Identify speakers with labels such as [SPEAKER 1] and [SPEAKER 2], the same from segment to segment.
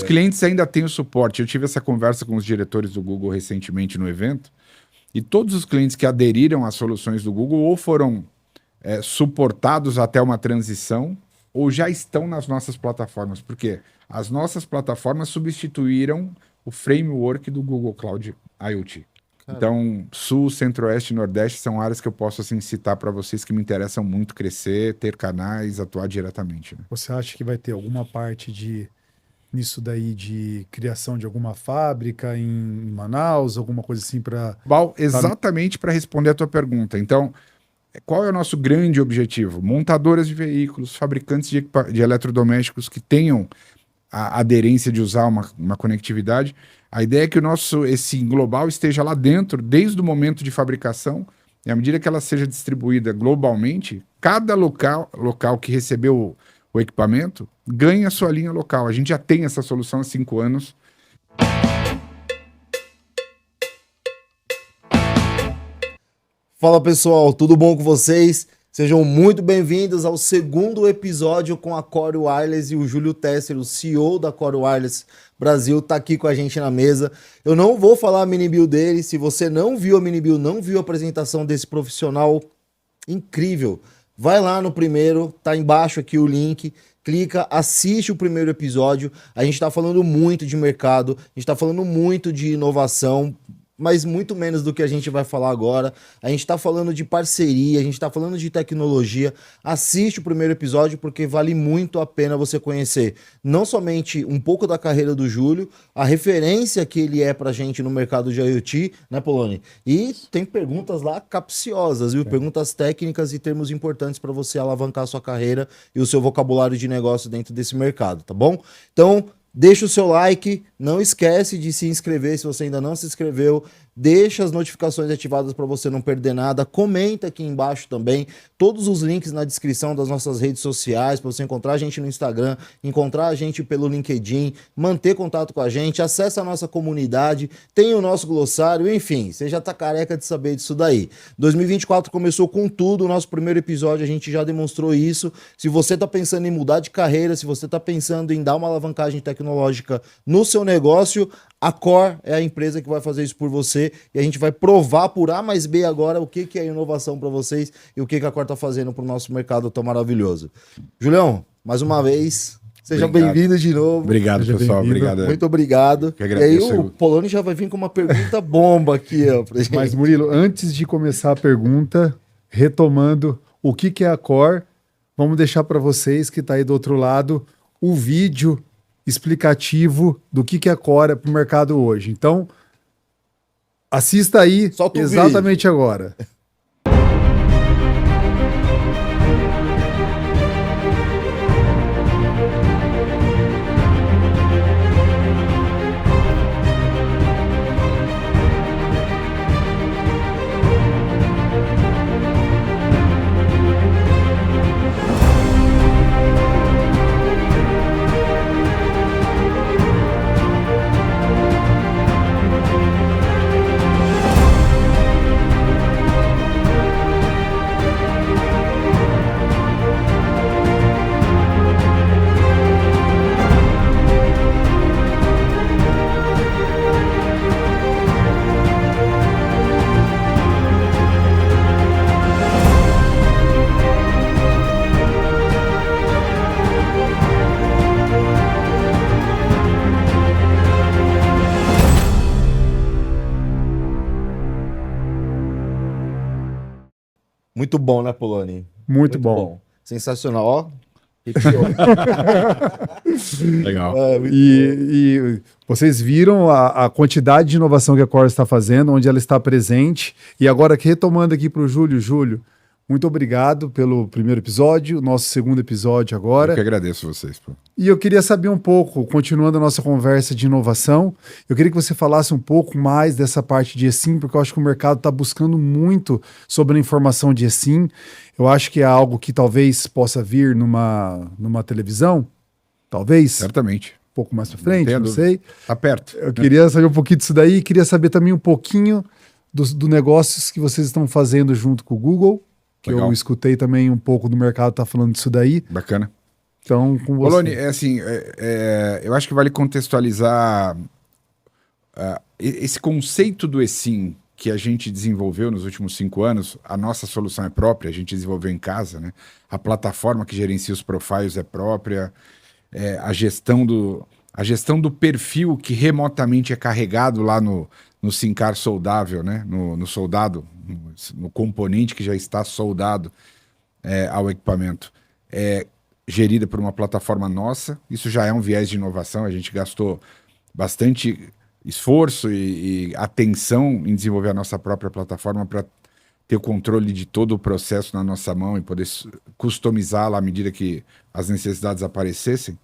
[SPEAKER 1] clientes ainda têm o suporte. Eu tive essa conversa com os diretores do Google recentemente no evento, e todos os clientes que aderiram às soluções do Google ou foram suportados até uma transição, ou já estão nas nossas plataformas. Por quê? As nossas plataformas substituíram o framework do Google Cloud IoT. Então, Sul, Centro-Oeste e Nordeste são áreas que eu posso assim, citar para vocês que me interessam muito crescer, ter canais, atuar diretamente. Né?
[SPEAKER 2] Você acha que vai ter alguma parte nisso daí de criação de alguma fábrica em Manaus, alguma coisa assim para...
[SPEAKER 1] Val, exatamente para responder a tua pergunta. Então, qual é o nosso grande objetivo? Montadoras de veículos, fabricantes de eletrodomésticos que tenham a aderência de usar uma conectividade. A ideia é que esse global esteja lá dentro, desde o momento de fabricação, e à medida que ela seja distribuída globalmente, cada local que recebeu o equipamento ganha a sua linha local. A gente já tem essa solução há 5 anos.
[SPEAKER 3] Fala pessoal, tudo bom com vocês? Sejam muito bem-vindos ao segundo episódio com a Core Wireless e o Júlio Tesser, o CEO da Core Wireless Brasil, tá aqui com a gente na mesa. Eu não vou falar a mini bio dele, se você não viu a mini bio, não viu a apresentação desse profissional incrível, vai lá no primeiro, tá embaixo aqui o link, clica, assiste o primeiro episódio. A gente tá falando muito de mercado, a gente tá falando muito de inovação, mas muito menos do que a gente vai falar agora. A gente tá falando de parceria, a gente tá falando de tecnologia. Assiste o primeiro episódio porque vale muito a pena você conhecer não somente um pouco da carreira do Júlio, a referência que ele é pra gente no mercado de IoT, né, Poloni? E tem perguntas lá capciosas, viu? Perguntas técnicas e termos importantes para você alavancar a sua carreira e o seu vocabulário de negócio dentro desse mercado, tá bom? Então, deixa o seu like, não esquece de se inscrever se você ainda não se inscreveu, deixa as notificações ativadas para você não perder nada, comenta aqui embaixo também, todos os links na descrição das nossas redes sociais, para você encontrar a gente no Instagram, encontrar a gente pelo LinkedIn, manter contato com a gente, acessa a nossa comunidade, tem o nosso glossário, enfim, você já tá careca de saber disso daí. 2024 começou com tudo, o nosso primeiro episódio a gente já demonstrou isso. Se você tá pensando em mudar de carreira, se você tá pensando em dar uma alavancagem tecnológica no seu negócio, a Core é a empresa que vai fazer isso por você e a gente vai provar por A mais B agora o que é inovação para vocês e o que a Core está fazendo para o nosso mercado tão maravilhoso. Julião, mais uma vez, seja bem-vindo de novo.
[SPEAKER 1] Obrigado, pessoal. Obrigado.
[SPEAKER 3] Muito obrigado.
[SPEAKER 1] E aí
[SPEAKER 3] o Poloni já vai vir com uma pergunta bomba aqui, ó, pra gente.
[SPEAKER 2] Mas, Murilo, antes de começar a pergunta, retomando o que é a Core, vamos deixar para vocês que está aí do outro lado o vídeo explicativo do que é a Core para o mercado hoje. Então, assista aí exatamente agora.
[SPEAKER 3] Muito bom, né, Poloni?
[SPEAKER 2] Muito bom.
[SPEAKER 3] Sensacional, ó.
[SPEAKER 1] Legal.
[SPEAKER 2] E vocês viram a quantidade de inovação que a Core está fazendo, onde ela está presente. E agora, retomando aqui para o Júlio, muito obrigado pelo primeiro episódio, nosso segundo episódio agora.
[SPEAKER 1] Eu que agradeço vocês. Pô.
[SPEAKER 2] E eu queria saber um pouco, continuando a nossa conversa de inovação, eu queria que você falasse um pouco mais dessa parte de eSIM, porque eu acho que o mercado está buscando muito sobre a informação de eSIM. Eu acho que é algo que talvez possa vir numa televisão, talvez.
[SPEAKER 1] Certamente.
[SPEAKER 2] Um pouco mais para frente, não sei.
[SPEAKER 1] Tá perto.
[SPEAKER 2] Eu queria saber um pouquinho disso daí, queria saber também um pouquinho do negócios que vocês estão fazendo junto com o Google, que legal. Eu escutei também um pouco do mercado tá falando disso daí.
[SPEAKER 1] Bacana.
[SPEAKER 2] Então, com você.
[SPEAKER 1] Poloni, eu acho que vale contextualizar esse conceito do eSIM que a gente desenvolveu nos últimos 5 anos. A nossa solução é própria, a gente desenvolveu em casa, né? A plataforma que gerencia os profiles é própria, a gestão do perfil que remotamente é carregado lá no SIM-Car soldável, né? No soldado, no componente que já está soldado ao equipamento. Gerida por uma plataforma nossa. Isso já é um viés de inovação. A gente gastou bastante esforço e atenção em desenvolver a nossa própria plataforma para ter o controle de todo o processo na nossa mão e poder customizá-la à medida que as necessidades aparecessem.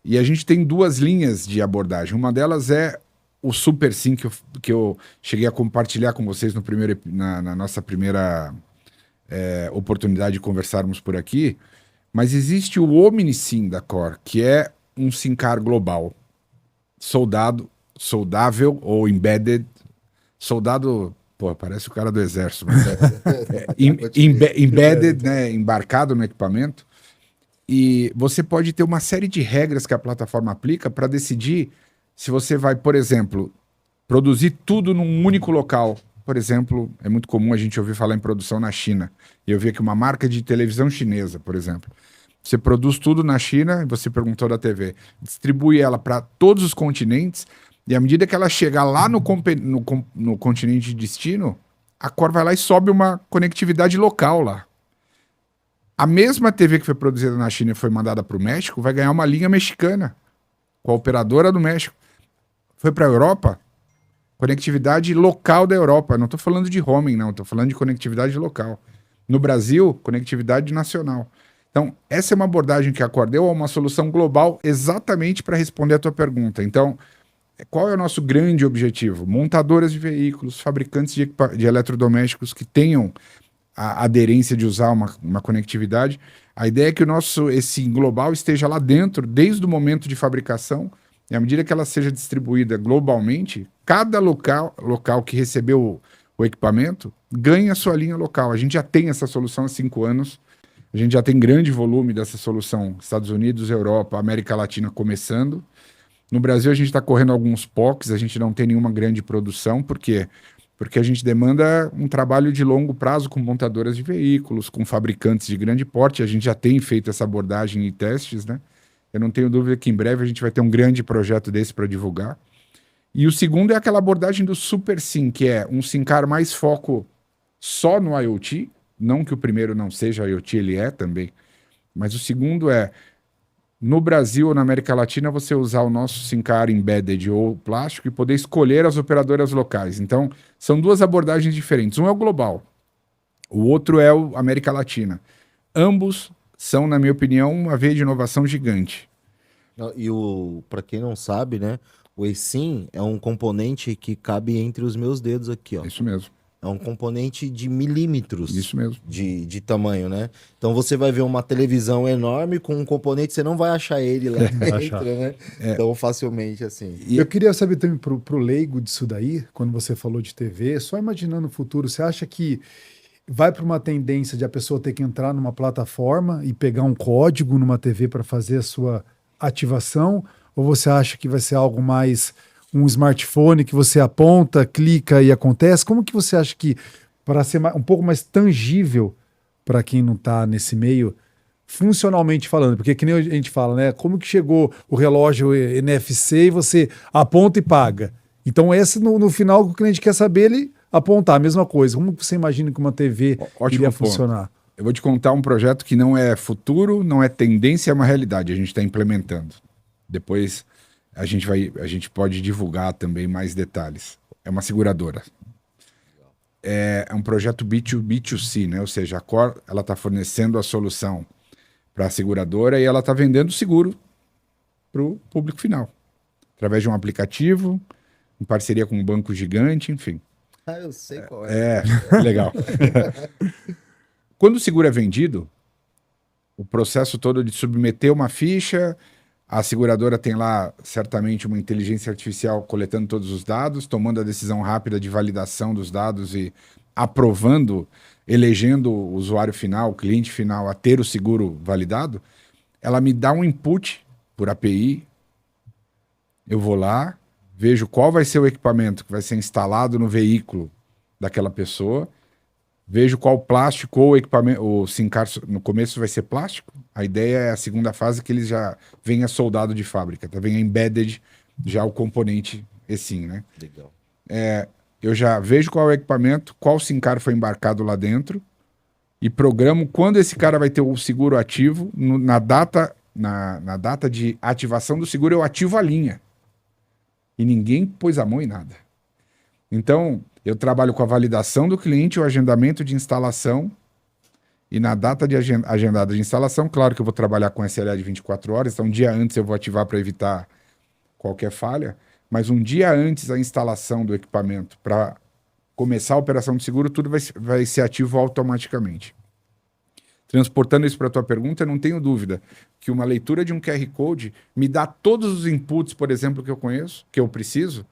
[SPEAKER 1] E a gente tem 2 linhas de abordagem. Uma delas é o Super SIM que eu cheguei a compartilhar com vocês na nossa primeira oportunidade de conversarmos por aqui. Mas existe o OmniSIM da Core, que é um SIM-Car global, soldável ou embedded. Soldado, pô, parece o cara do exército, mas embedded, né, embarcado no equipamento. E você pode ter uma série de regras que a plataforma aplica para decidir se você vai, por exemplo, produzir tudo num único local. Por exemplo, é muito comum a gente ouvir falar em produção na China. E eu vi aqui uma marca de televisão chinesa, por exemplo. Você produz tudo na China, você perguntou da TV, distribui ela para todos os continentes, e à medida que ela chegar lá no continente de destino, a Core vai lá e sobe uma conectividade local lá. A mesma TV que foi produzida na China e foi mandada para o México vai ganhar uma linha mexicana, com a operadora do México. Foi para a Europa, conectividade local da Europa. Não estou falando de roaming, não. Estou falando de conectividade local. No Brasil, conectividade nacional. Então, essa é uma abordagem que a Core deu a uma solução global exatamente para responder a tua pergunta. Então, qual é o nosso grande objetivo? Montadoras de veículos, fabricantes de eletrodomésticos que tenham a aderência de usar uma conectividade. A ideia é que esse global esteja lá dentro, desde o momento de fabricação, e à medida que ela seja distribuída globalmente, cada local que recebeu o equipamento ganha a sua linha local. A gente já tem essa solução há 5 anos, a gente já tem grande volume dessa solução, Estados Unidos, Europa, América Latina começando. No Brasil a gente está correndo alguns POCs, a gente não tem nenhuma grande produção, por quê? Porque a gente demanda um trabalho de longo prazo com montadoras de veículos, com fabricantes de grande porte. A gente já tem feito essa abordagem e testes, né? Eu não tenho dúvida que em breve a gente vai ter um grande projeto desse para divulgar. E o segundo é aquela abordagem do Super SIM, que é um SIM-Car mais foco só no IoT. Não que o primeiro não seja IoT, ele é também. Mas o segundo é, no Brasil ou na América Latina, você usar o nosso SIM-Car embedded ou plástico e poder escolher as operadoras locais. Então, são 2 abordagens diferentes. Um é o global, o outro é a América Latina. Ambos são, na minha opinião, uma veia de inovação gigante.
[SPEAKER 3] E para quem não sabe, né, o eSIM é um componente que cabe entre os meus dedos aqui, ó.
[SPEAKER 1] Isso mesmo.
[SPEAKER 3] É um componente de milímetros.
[SPEAKER 1] Isso mesmo.
[SPEAKER 3] De tamanho, né? Então você vai ver uma televisão enorme com um componente, você não vai achar ele lá dentro, né? Tão facilmente assim.
[SPEAKER 2] E eu queria saber também pro leigo disso daí, quando você falou de TV, só imaginando o futuro, você acha que vai para uma tendência de a pessoa ter que entrar numa plataforma e pegar um código numa TV para fazer a sua ativação? Ou você acha que vai ser algo mais um smartphone que você aponta, clica e acontece? Como que você acha que, para ser um pouco mais tangível para quem não está nesse meio, funcionalmente falando, porque que nem a gente fala, né? Como que chegou o relógio NFC e você aponta e paga? Então esse no final o cliente quer saber, ele apontar a mesma coisa. Como você imagina que uma TV iria funcionar?
[SPEAKER 1] Eu vou te contar um projeto que não é futuro, não é tendência, é uma realidade. A gente está implementando. Depois a gente pode divulgar também mais detalhes. É uma seguradora. É um projeto B2B2C, né? Ou seja, a Core ela está fornecendo a solução para a seguradora e ela está vendendo seguro para o público final. Através de um aplicativo, em parceria com um banco gigante, enfim.
[SPEAKER 3] Ah, eu sei qual é.
[SPEAKER 1] Legal. Quando o seguro é vendido, o processo todo de submeter uma ficha, a seguradora tem lá certamente uma inteligência artificial coletando todos os dados, tomando a decisão rápida de validação dos dados e aprovando, elegendo o usuário final, o cliente final a ter o seguro validado. ela me dá um input por API, eu vou lá, vejo qual vai ser o equipamento que vai ser instalado no veículo daquela pessoa, vejo qual plástico ou equipamento, o SIM card no começo vai ser plástico. A ideia é a segunda fase que ele já venha soldado de fábrica, tá? Venha embedded já o componente eSIM, né?
[SPEAKER 3] Legal.
[SPEAKER 1] Eu já vejo qual é o equipamento, qual SIM card foi embarcado lá dentro e programo quando esse cara vai ter o seguro ativo. Na data de ativação do seguro, eu ativo a linha. E ninguém pôs a mão em nada. Então, eu trabalho com a validação do cliente, o agendamento de instalação, e na data de agendada de instalação, claro que eu vou trabalhar com SLA de 24 horas, então um dia antes eu vou ativar para evitar qualquer falha, mas um dia antes da instalação do equipamento para começar a operação de seguro, tudo vai ser ativo automaticamente. Transportando isso para a tua pergunta, eu não tenho dúvida que uma leitura de um QR Code me dá todos os inputs, por exemplo, que eu conheço, que eu preciso,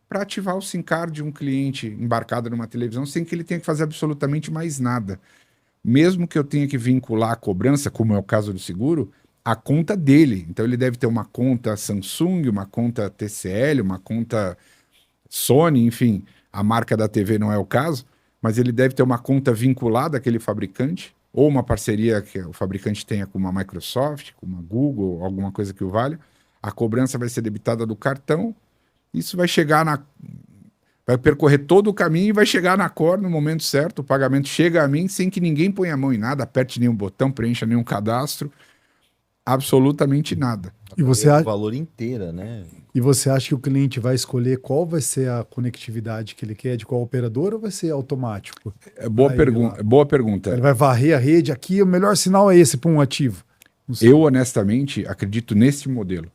[SPEAKER 1] para ativar o SIM card de um cliente embarcado numa televisão sem que ele tenha que fazer absolutamente mais nada. Mesmo que eu tenha que vincular a cobrança, como é o caso do seguro, a conta dele. Então ele deve ter uma conta Samsung, uma conta TCL, uma conta Sony, enfim, a marca da TV não é o caso, mas ele deve ter uma conta vinculada àquele fabricante, ou uma parceria que o fabricante tenha com uma Microsoft, com uma Google, alguma coisa que o valha. A cobrança vai ser debitada do cartão, isso vai chegar vai percorrer todo o caminho e vai chegar na Core no momento certo, o pagamento chega a mim sem que ninguém ponha a mão em nada, aperte nenhum botão, preencha nenhum cadastro, absolutamente nada.
[SPEAKER 2] E você
[SPEAKER 3] O valor inteira, né?
[SPEAKER 2] E você acha que o cliente vai escolher qual vai ser a conectividade que ele quer, de qual operadora, ou vai ser automático?
[SPEAKER 1] Boa pergunta.
[SPEAKER 2] Ele vai varrer a rede, aqui o melhor sinal é esse para um ativo.
[SPEAKER 1] Eu, honestamente, acredito nesse modelo,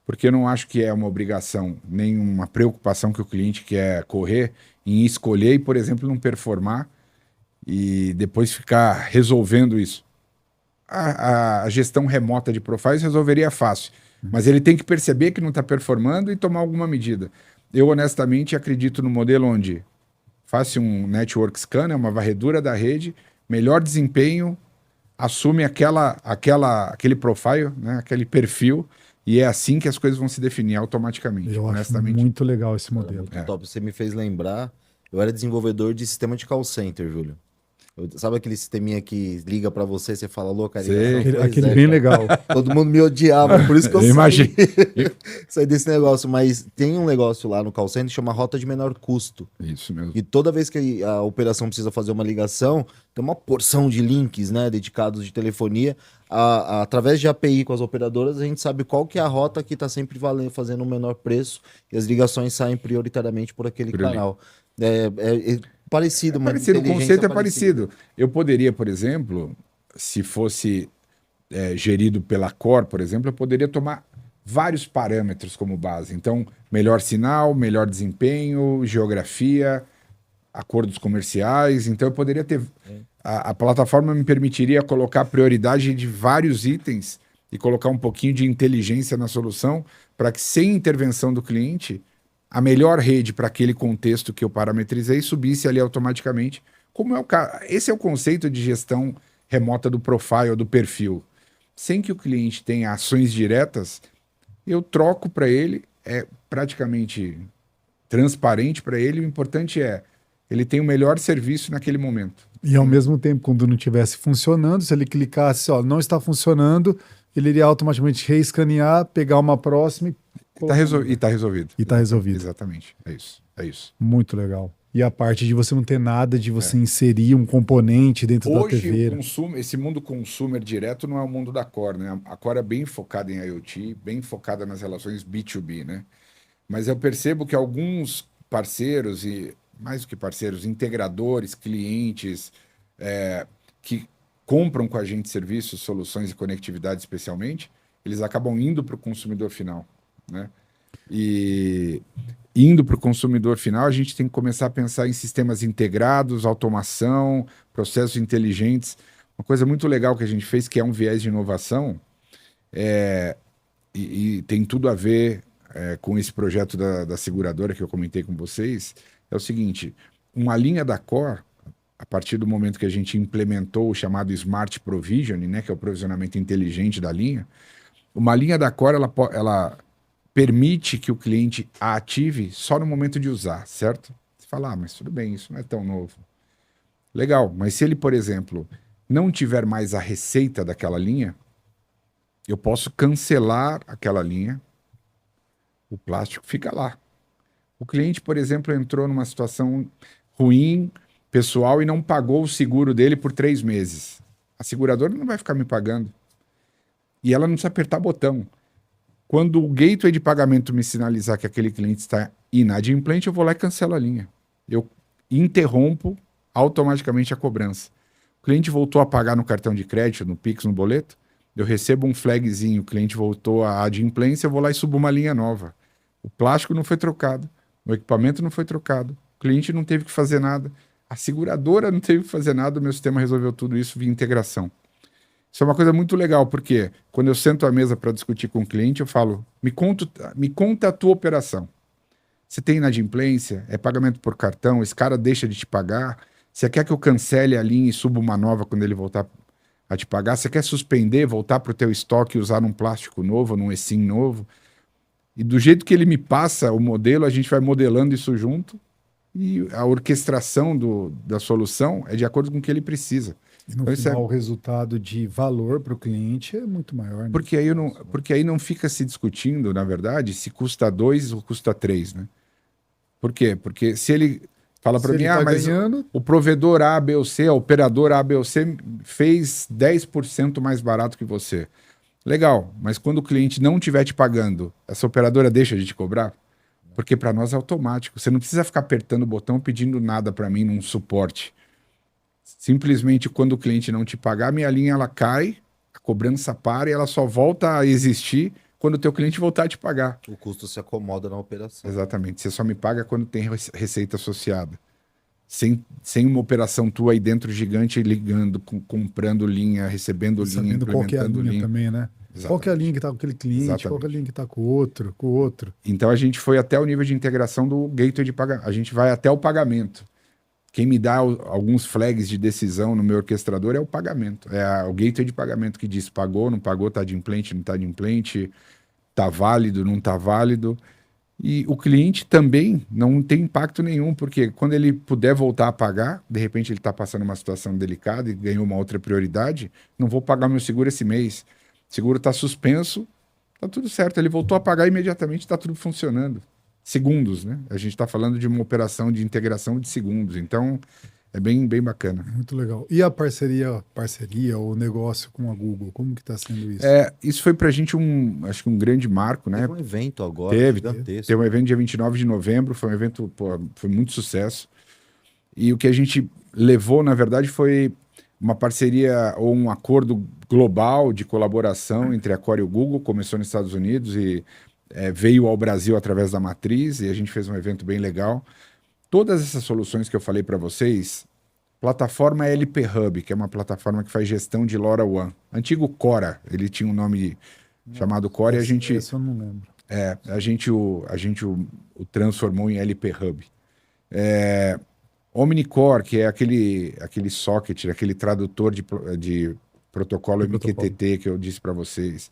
[SPEAKER 1] porque eu não acho que é uma obrigação, nem uma preocupação que o cliente quer correr em escolher e, por exemplo, não performar e depois ficar resolvendo isso. A gestão remota de profiles resolveria fácil, mas ele tem que perceber que não está performando e tomar alguma medida. Eu, honestamente, acredito no modelo onde faça um network scan, uma varredura da rede, melhor desempenho, assume aquele profile, né, aquele perfil, e é assim que as coisas vão se definir automaticamente.
[SPEAKER 2] Eu acho
[SPEAKER 1] honestamente.
[SPEAKER 2] muito legal esse modelo.
[SPEAKER 3] Muito top. Você me fez lembrar, eu era desenvolvedor de sistema de call center, Júlio. Sabe aquele sisteminha que liga pra você, você fala, louca,
[SPEAKER 2] Aquele bem legal.
[SPEAKER 3] Todo mundo me odiava, por isso que eu
[SPEAKER 1] imagino.
[SPEAKER 3] saí desse negócio. Mas tem um negócio lá no call center que chama rota de menor custo.
[SPEAKER 1] Isso mesmo.
[SPEAKER 3] E toda vez que a operação precisa fazer uma ligação, tem uma porção de links, né, dedicados de telefonia. Através de API com as operadoras, a gente sabe qual que é a rota que está sempre fazendo o menor preço e as ligações saem prioritariamente por aquele canal. É parecido, mas
[SPEAKER 1] o conceito é parecido. Eu poderia, por exemplo, se fosse gerido pela Core, por exemplo, eu poderia tomar vários parâmetros como base. Então, melhor sinal, melhor desempenho, geografia, acordos comerciais. Então, eu poderia ter... A plataforma me permitiria colocar prioridade de vários itens e colocar um pouquinho de inteligência na solução para que, sem intervenção do cliente, a melhor rede para aquele contexto que eu parametrizei subisse ali automaticamente. Como é o caso. Esse é o conceito de gestão remota do profile, do perfil. Sem que o cliente tenha ações diretas, eu troco para ele, é praticamente transparente para ele. O importante é ele tem o melhor serviço naquele momento.
[SPEAKER 2] E ao mesmo tempo, quando não estivesse funcionando, se ele clicasse, ó, não está funcionando, ele iria automaticamente reescanear, pegar uma próxima e
[SPEAKER 1] está resolvido.
[SPEAKER 2] E está resolvido.
[SPEAKER 1] Exatamente. É isso. É isso.
[SPEAKER 2] Muito legal. E a parte de você não ter nada de você inserir um componente dentro da TV.
[SPEAKER 1] Hoje, esse mundo consumer direto não é o mundo da Core, né? A Core é bem focada em IoT, bem focada nas relações B2B, né? Mas eu percebo que alguns parceiros, e mais do que parceiros, integradores, clientes, que compram com a gente serviços, soluções e conectividade especialmente, eles acabam indo para o consumidor final, né? E indo para o consumidor final, a gente tem que começar a pensar em sistemas integrados, automação, processos inteligentes. Uma coisa muito legal que a gente fez, que é um viés de inovação, e tem tudo a ver com esse projeto da seguradora que eu comentei com vocês, é o seguinte: uma linha da Core, partir do momento que a gente implementou o chamado Smart Provisioning, né, que é o provisionamento inteligente da linha, uma linha da Core, ela permite que o cliente a ative só no momento de usar, certo? Você fala, mas tudo bem, isso não é tão novo. Legal, mas se ele, por exemplo, não tiver mais a receita daquela linha, eu posso cancelar aquela linha, o plástico fica lá. O cliente, por exemplo, entrou numa situação ruim, pessoal, e não pagou o seguro dele por 3 meses. A seguradora não vai ficar me pagando. E ela não precisa apertar botão. Quando o gateway de pagamento me sinalizar que aquele cliente está inadimplente, eu vou lá e cancelo a linha. Eu interrompo automaticamente a cobrança. O cliente voltou a pagar no cartão de crédito, no Pix, no boleto, eu recebo um flagzinho, o cliente voltou à adimplência, eu vou lá e subo uma linha nova. O plástico não foi trocado, o equipamento não foi trocado, o cliente não teve que fazer nada, a seguradora não teve que fazer nada, o meu sistema resolveu tudo isso via integração. Isso é uma coisa muito legal, porque quando eu sento à mesa para discutir com o cliente, eu falo, me conta a tua operação. Você tem inadimplência? É pagamento por cartão? Esse cara deixa de te pagar? Você quer que eu cancele a linha e suba uma nova quando ele voltar a te pagar? Você quer suspender, voltar para o teu estoque e usar num plástico novo, num eSIM novo? E do jeito que ele me passa o modelo, a gente vai modelando isso junto e a orquestração da solução é de acordo com o que ele precisa.
[SPEAKER 2] E no
[SPEAKER 1] Então,
[SPEAKER 2] final, o resultado de valor para o cliente é muito maior. Né?
[SPEAKER 1] Porque aí não fica se discutindo, na verdade, se custa 2 ou custa 3, né? Por quê? Porque se ele fala para mim, mas
[SPEAKER 2] ganhando...
[SPEAKER 1] o provedor A, B ou C, a operadora A, B ou C fez 10% mais barato que você. Legal, mas quando o cliente não estiver te pagando, essa operadora deixa de te cobrar? Porque para nós é automático. Você não precisa ficar apertando o botão pedindo nada para mim num suporte. Simplesmente quando o cliente não te pagar, minha linha ela cai, a cobrança para e ela só volta a existir quando o teu cliente voltar a te pagar.
[SPEAKER 3] O custo se acomoda na operação.
[SPEAKER 1] Exatamente. Você só me paga quando tem receita associada. Sem uma operação tua aí dentro gigante, ligando, comprando linha, recebendo linha,
[SPEAKER 2] sabendo qual que é a
[SPEAKER 1] implementando
[SPEAKER 2] linha também, né?
[SPEAKER 1] Exatamente.
[SPEAKER 2] Qual que é a linha que está com aquele cliente,
[SPEAKER 1] Exatamente.
[SPEAKER 2] qual que é a linha que está com o outro.
[SPEAKER 1] Então a gente foi até o nível de integração do gateway de pagamento. A gente vai até o pagamento. Quem me dá alguns flags de decisão no meu orquestrador é o pagamento. É o gateway de pagamento que diz pagou, não pagou, está adimplente, não está adimplente, está válido, não está válido. E o cliente também não tem impacto nenhum, porque quando ele puder voltar a pagar, de repente ele está passando uma situação delicada e ganhou uma outra prioridade, não vou pagar meu seguro esse mês. O seguro está suspenso, está tudo certo. Ele voltou a pagar imediatamente, está tudo funcionando. Segundos, né? A gente está falando de uma operação de integração de segundos, então é bem bacana.
[SPEAKER 2] Muito legal. E a parceria, o negócio com a Google, como que está sendo isso?
[SPEAKER 1] Isso foi para a gente acho que um grande marco, né?
[SPEAKER 3] Teve um evento agora
[SPEAKER 1] gigantesco. Teve um evento dia 29 de novembro, foi um evento, foi muito sucesso. E o que a gente levou, na verdade, foi uma parceria ou um acordo global de colaboração entre a Core e o Google, começou nos Estados Unidos e veio ao Brasil através da matriz, e a gente fez um evento bem legal. Todas essas soluções que eu falei para vocês, plataforma LP Hub, que é uma plataforma que faz gestão de LoRaWAN. Antigo Cora, ele tinha um nome chamado Cora, e a gente...
[SPEAKER 2] Essa eu não lembro.
[SPEAKER 1] A gente o transformou em LP Hub. Omnicore, que é aquele socket, aquele tradutor de protocolo MQTT que eu disse para vocês.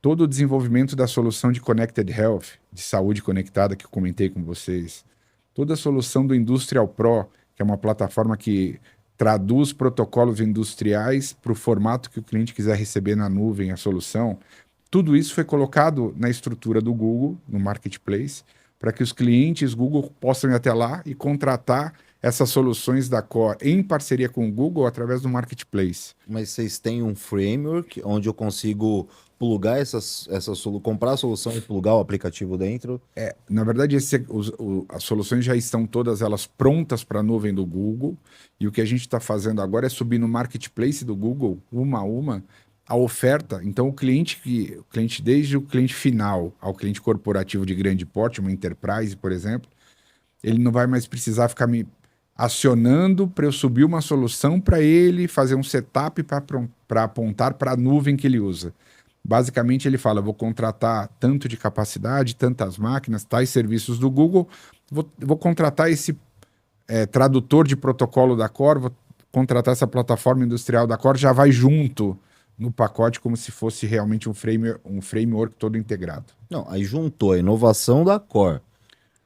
[SPEAKER 1] Todo o desenvolvimento da solução de Connected Health, de saúde conectada, que eu comentei com vocês. Toda a solução do Industrial Pro, que é uma plataforma que traduz protocolos industriais para o formato que o cliente quiser receber na nuvem, a solução. Tudo isso foi colocado na estrutura do Google, no Marketplace, para que os clientes Google possam ir até lá e contratar essas soluções da Core em parceria com o Google através do Marketplace.
[SPEAKER 3] Mas vocês têm um framework onde eu consigo plugar comprar a solução e plugar o aplicativo dentro?
[SPEAKER 1] Na verdade, as soluções já estão todas elas prontas para a nuvem do Google, e o que a gente está fazendo agora é subir no Marketplace do Google, uma a uma, a oferta. Então, o cliente, desde o cliente final ao cliente corporativo de grande porte, uma enterprise, por exemplo, ele não vai mais precisar ficar me acionando para eu subir uma solução para ele fazer um setup para apontar para a nuvem que ele usa. Basicamente, ele fala, vou contratar tanto de capacidade, tantas máquinas, tais serviços do Google, vou contratar tradutor de protocolo da Core, vou contratar essa plataforma industrial da Core, já vai junto no pacote como se fosse realmente um framework todo integrado.
[SPEAKER 3] Não, aí juntou a inovação da Core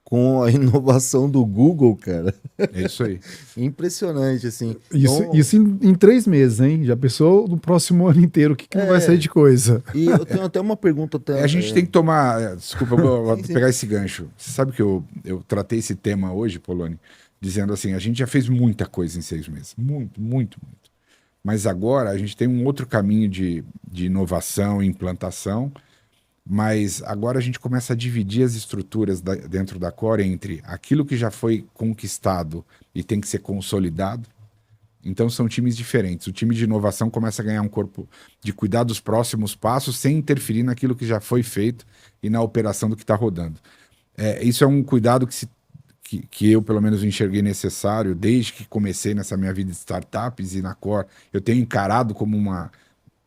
[SPEAKER 3] com a inovação do Google, cara.
[SPEAKER 1] É isso aí.
[SPEAKER 3] Impressionante, assim.
[SPEAKER 2] Isso,
[SPEAKER 3] Então,
[SPEAKER 2] isso em 3 meses, hein? Já pensou no próximo ano inteiro o que não vai sair de coisa?
[SPEAKER 3] e eu tenho até uma pergunta.
[SPEAKER 1] A gente tem que tomar. Desculpa, eu vou
[SPEAKER 3] Sim.
[SPEAKER 1] pegar esse gancho. Você sabe que eu tratei esse tema hoje, Poloni, dizendo assim: a gente já fez muita coisa em 6 meses. Muito, muito, muito. Mas agora a gente tem um outro caminho de inovação e implantação. Mas agora a gente começa a dividir as estruturas dentro da Core entre aquilo que já foi conquistado e tem que ser consolidado. Então são times diferentes. O time de inovação começa a ganhar um corpo de cuidar dos próximos passos sem interferir naquilo que já foi feito e na operação do que está rodando. Isso é um cuidado que eu, pelo menos, enxerguei necessário desde que comecei nessa minha vida de startups e na Core. Eu tenho encarado como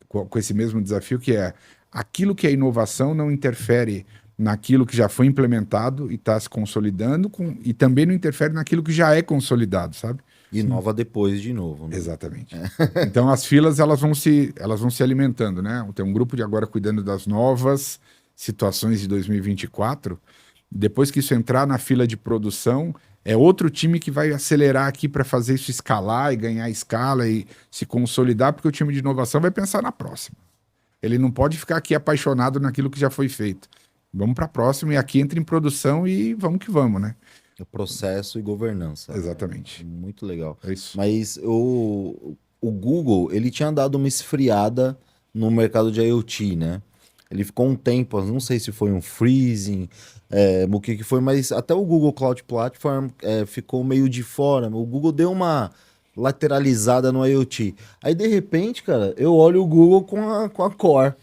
[SPEAKER 1] com esse mesmo desafio, que é aquilo que é inovação não interfere naquilo que já foi implementado e está se consolidando, e também não interfere naquilo que já é consolidado, sabe?
[SPEAKER 3] Inova depois de novo, né?
[SPEAKER 1] Exatamente. Então as filas elas vão se alimentando, né? Tem um grupo de agora cuidando das novas situações de 2024. Depois que isso entrar na fila de produção, é outro time que vai acelerar aqui para fazer isso escalar e ganhar escala e se consolidar, porque o time de inovação vai pensar na próxima. Ele não pode ficar aqui apaixonado naquilo que já foi feito. Vamos para a próxima e aqui entra em produção e vamos que vamos, né?
[SPEAKER 3] Processo e governança.
[SPEAKER 1] Exatamente.
[SPEAKER 3] Muito legal.
[SPEAKER 1] É isso.
[SPEAKER 3] Mas o Google, ele tinha dado uma esfriada no mercado de IoT, né? Ele ficou um tempo, não sei se foi um freezing, o que foi, mas até o Google Cloud Platform ficou meio de fora. O Google deu uma lateralizada no IoT. Aí, de repente, cara, eu olho o Google com a Core.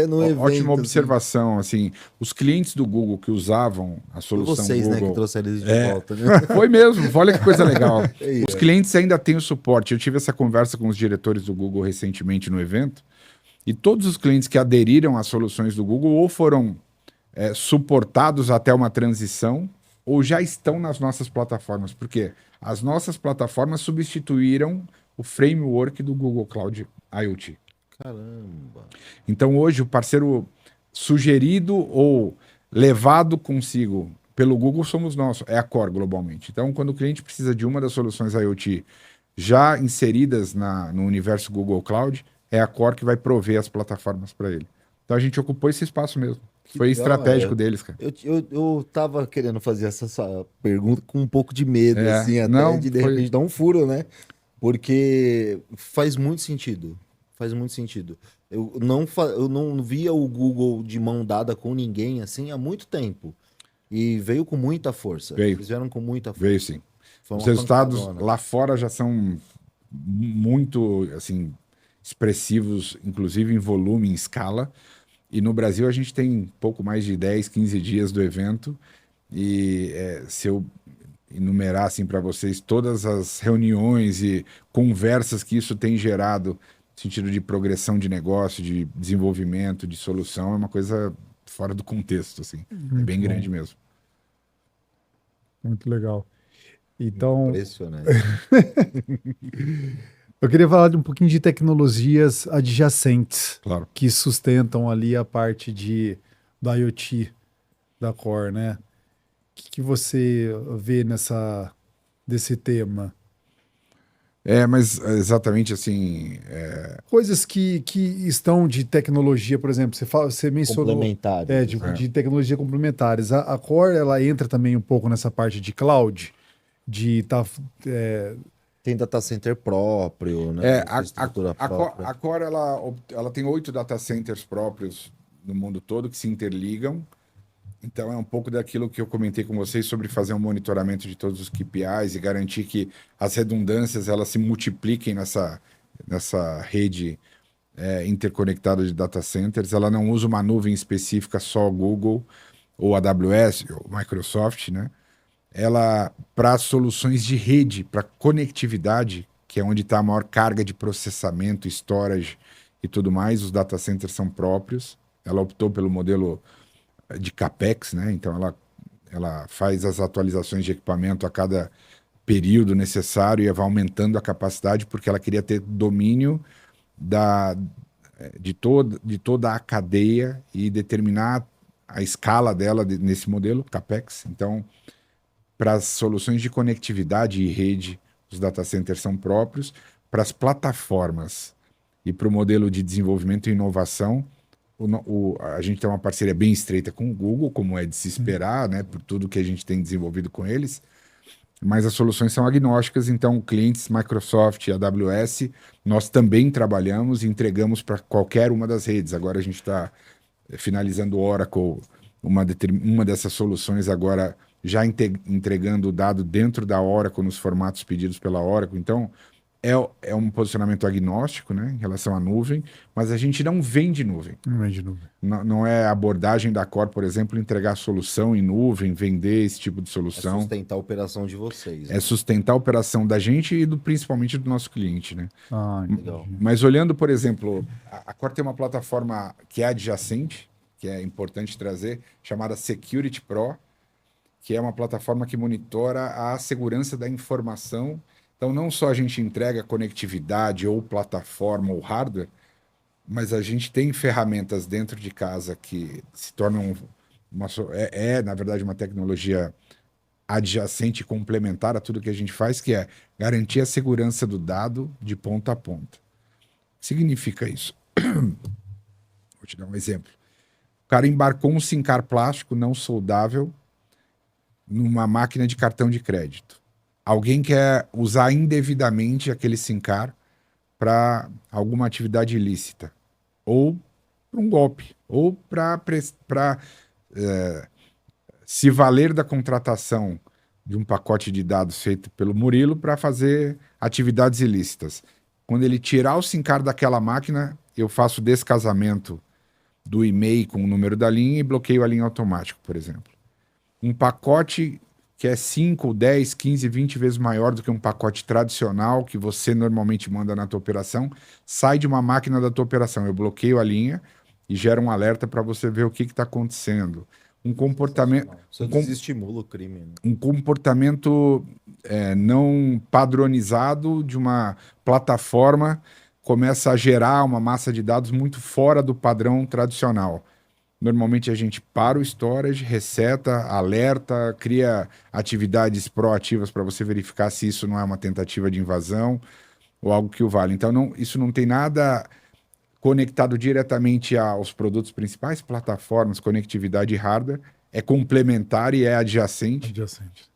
[SPEAKER 3] No evento,
[SPEAKER 1] Ótima observação. Assim, os clientes do Google que usavam a
[SPEAKER 3] Foi
[SPEAKER 1] solução
[SPEAKER 3] vocês,
[SPEAKER 1] Google...
[SPEAKER 3] né, que trouxeram eles de volta, né?
[SPEAKER 1] Foi mesmo, olha que coisa legal.
[SPEAKER 3] Aí,
[SPEAKER 1] Os clientes ainda têm o suporte. Eu tive essa conversa com os diretores do Google recentemente no evento, e todos os clientes que aderiram às soluções do Google ou foram suportados até uma transição, ou já estão nas nossas plataformas. Por quê? As nossas plataformas substituíram o framework do Google Cloud IoT.
[SPEAKER 3] Caramba.
[SPEAKER 1] Então hoje o parceiro sugerido ou levado consigo pelo Google somos nós, é a Core globalmente. Então quando o cliente precisa de uma das soluções IoT já inseridas no universo Google Cloud, é a Core que vai prover as plataformas para ele. Então a gente ocupou esse espaço mesmo. Foi
[SPEAKER 3] legal,
[SPEAKER 1] estratégico deles, cara.
[SPEAKER 3] Eu tava querendo fazer essa pergunta com um pouco de medo, assim, até
[SPEAKER 1] não,
[SPEAKER 3] de repente dar um furo, né? Porque faz muito sentido. Faz muito sentido. Eu não via o Google de mão dada com ninguém, assim, há muito tempo. E veio com muita força.
[SPEAKER 1] Veio.
[SPEAKER 3] Eles vieram com muita força.
[SPEAKER 1] Veio sim.
[SPEAKER 3] Foi
[SPEAKER 1] Os
[SPEAKER 3] uma
[SPEAKER 1] resultados
[SPEAKER 3] pancadona.
[SPEAKER 1] lá fora já são muito, assim, expressivos, inclusive em volume, em escala. E no Brasil a gente tem pouco mais de 10, 15 dias do evento. E se eu enumerar assim para vocês todas as reuniões e conversas que isso tem gerado, no sentido de progressão de negócio, de desenvolvimento, de solução, é uma coisa fora do contexto, assim. É bem grande mesmo.
[SPEAKER 2] Muito legal. Então,
[SPEAKER 3] Impressionante.
[SPEAKER 2] eu queria falar de um pouquinho de tecnologias adjacentes
[SPEAKER 1] Claro.
[SPEAKER 2] que sustentam ali a parte do IoT da Core, né? O que você vê desse tema?
[SPEAKER 1] Mas exatamente assim,
[SPEAKER 2] Coisas que estão de tecnologia, por exemplo, você mencionou
[SPEAKER 3] Complementares.
[SPEAKER 2] de tecnologia complementares. A Core, ela entra também um pouco nessa parte de cloud,
[SPEAKER 3] Tem data center próprio, né? Infraestrutura própria.
[SPEAKER 1] a Core ela tem 8 data centers próprios no mundo todo que se interligam. Então é um pouco daquilo que eu comentei com vocês sobre fazer um monitoramento de todos os KPIs e garantir que as redundâncias elas se multipliquem nessa rede interconectada de data centers. Ela não usa uma nuvem específica só Google ou AWS ou Microsoft, né? Ela, para soluções de rede, para conectividade, que é onde está a maior carga de processamento, storage e tudo mais, os data centers são próprios. Ela optou pelo modelo de CAPEX, né? Então ela faz as atualizações de equipamento a cada período necessário e vai aumentando a capacidade porque ela queria ter domínio de toda a cadeia e determinar a escala dela nesse modelo, CAPEX. Então, para as soluções de conectividade e rede, os data centers são próprios. Para as plataformas e para o modelo de desenvolvimento e inovação, a gente tem uma parceria bem estreita com o Google, como é de se esperar, né, por tudo que a gente tem desenvolvido com eles. Mas as soluções são agnósticas, então clientes Microsoft e AWS, nós também trabalhamos e entregamos para qualquer uma das redes. Agora a gente está finalizando o Oracle, uma dessas soluções agora já entregando o dado dentro da Oracle, nos formatos pedidos pela Oracle. Então, é um posicionamento agnóstico, né, em relação à nuvem, mas a gente não vende nuvem.
[SPEAKER 2] Não é de nuvem.
[SPEAKER 1] Não é a abordagem da Core, por exemplo, entregar solução em nuvem, vender esse tipo de
[SPEAKER 3] É
[SPEAKER 1] solução.
[SPEAKER 3] sustentar a operação de vocês.
[SPEAKER 1] É sustentar a operação da gente e principalmente do nosso cliente, né?
[SPEAKER 3] Legal.
[SPEAKER 1] Mas olhando, por exemplo, a Core tem uma plataforma que é adjacente, que é importante trazer, chamada Security Pro, que é uma plataforma que monitora a segurança da informação. Então, não só a gente entrega conectividade ou plataforma ou hardware, mas a gente tem ferramentas dentro de casa que se tornam na verdade, uma tecnologia adjacente e complementar a tudo que a gente faz, que é garantir a segurança do dado de ponta a ponta. O que significa isso? Vou te dar um exemplo. O cara embarcou um SIM card plástico não soldável numa máquina de cartão de crédito. Alguém quer usar indevidamente aquele SIM card para alguma atividade ilícita, ou para um golpe, ou para se valer da contratação de um pacote de dados feito pelo Murilo para fazer atividades ilícitas. Quando ele tirar o SIM card daquela máquina, eu faço descasamento do e-mail com o número da linha e bloqueio a linha automático, por exemplo. Um pacote que é 5, 10, 15, 20 vezes maior do que um pacote tradicional que você normalmente manda na tua operação, sai de uma máquina da tua operação. Eu bloqueio a linha e gera um alerta para você ver o que está acontecendo. Um comportamento...
[SPEAKER 3] Isso desestimula o crime. Né?
[SPEAKER 1] Um comportamento não padronizado de uma plataforma começa a gerar uma massa de dados muito fora do padrão tradicional. Normalmente a gente para o storage, reseta, alerta, cria atividades proativas para você verificar se isso não é uma tentativa de invasão ou algo que o vale. Então, isso não tem nada conectado diretamente aos produtos principais, plataformas, conectividade e hardware. É complementar e é adjacente,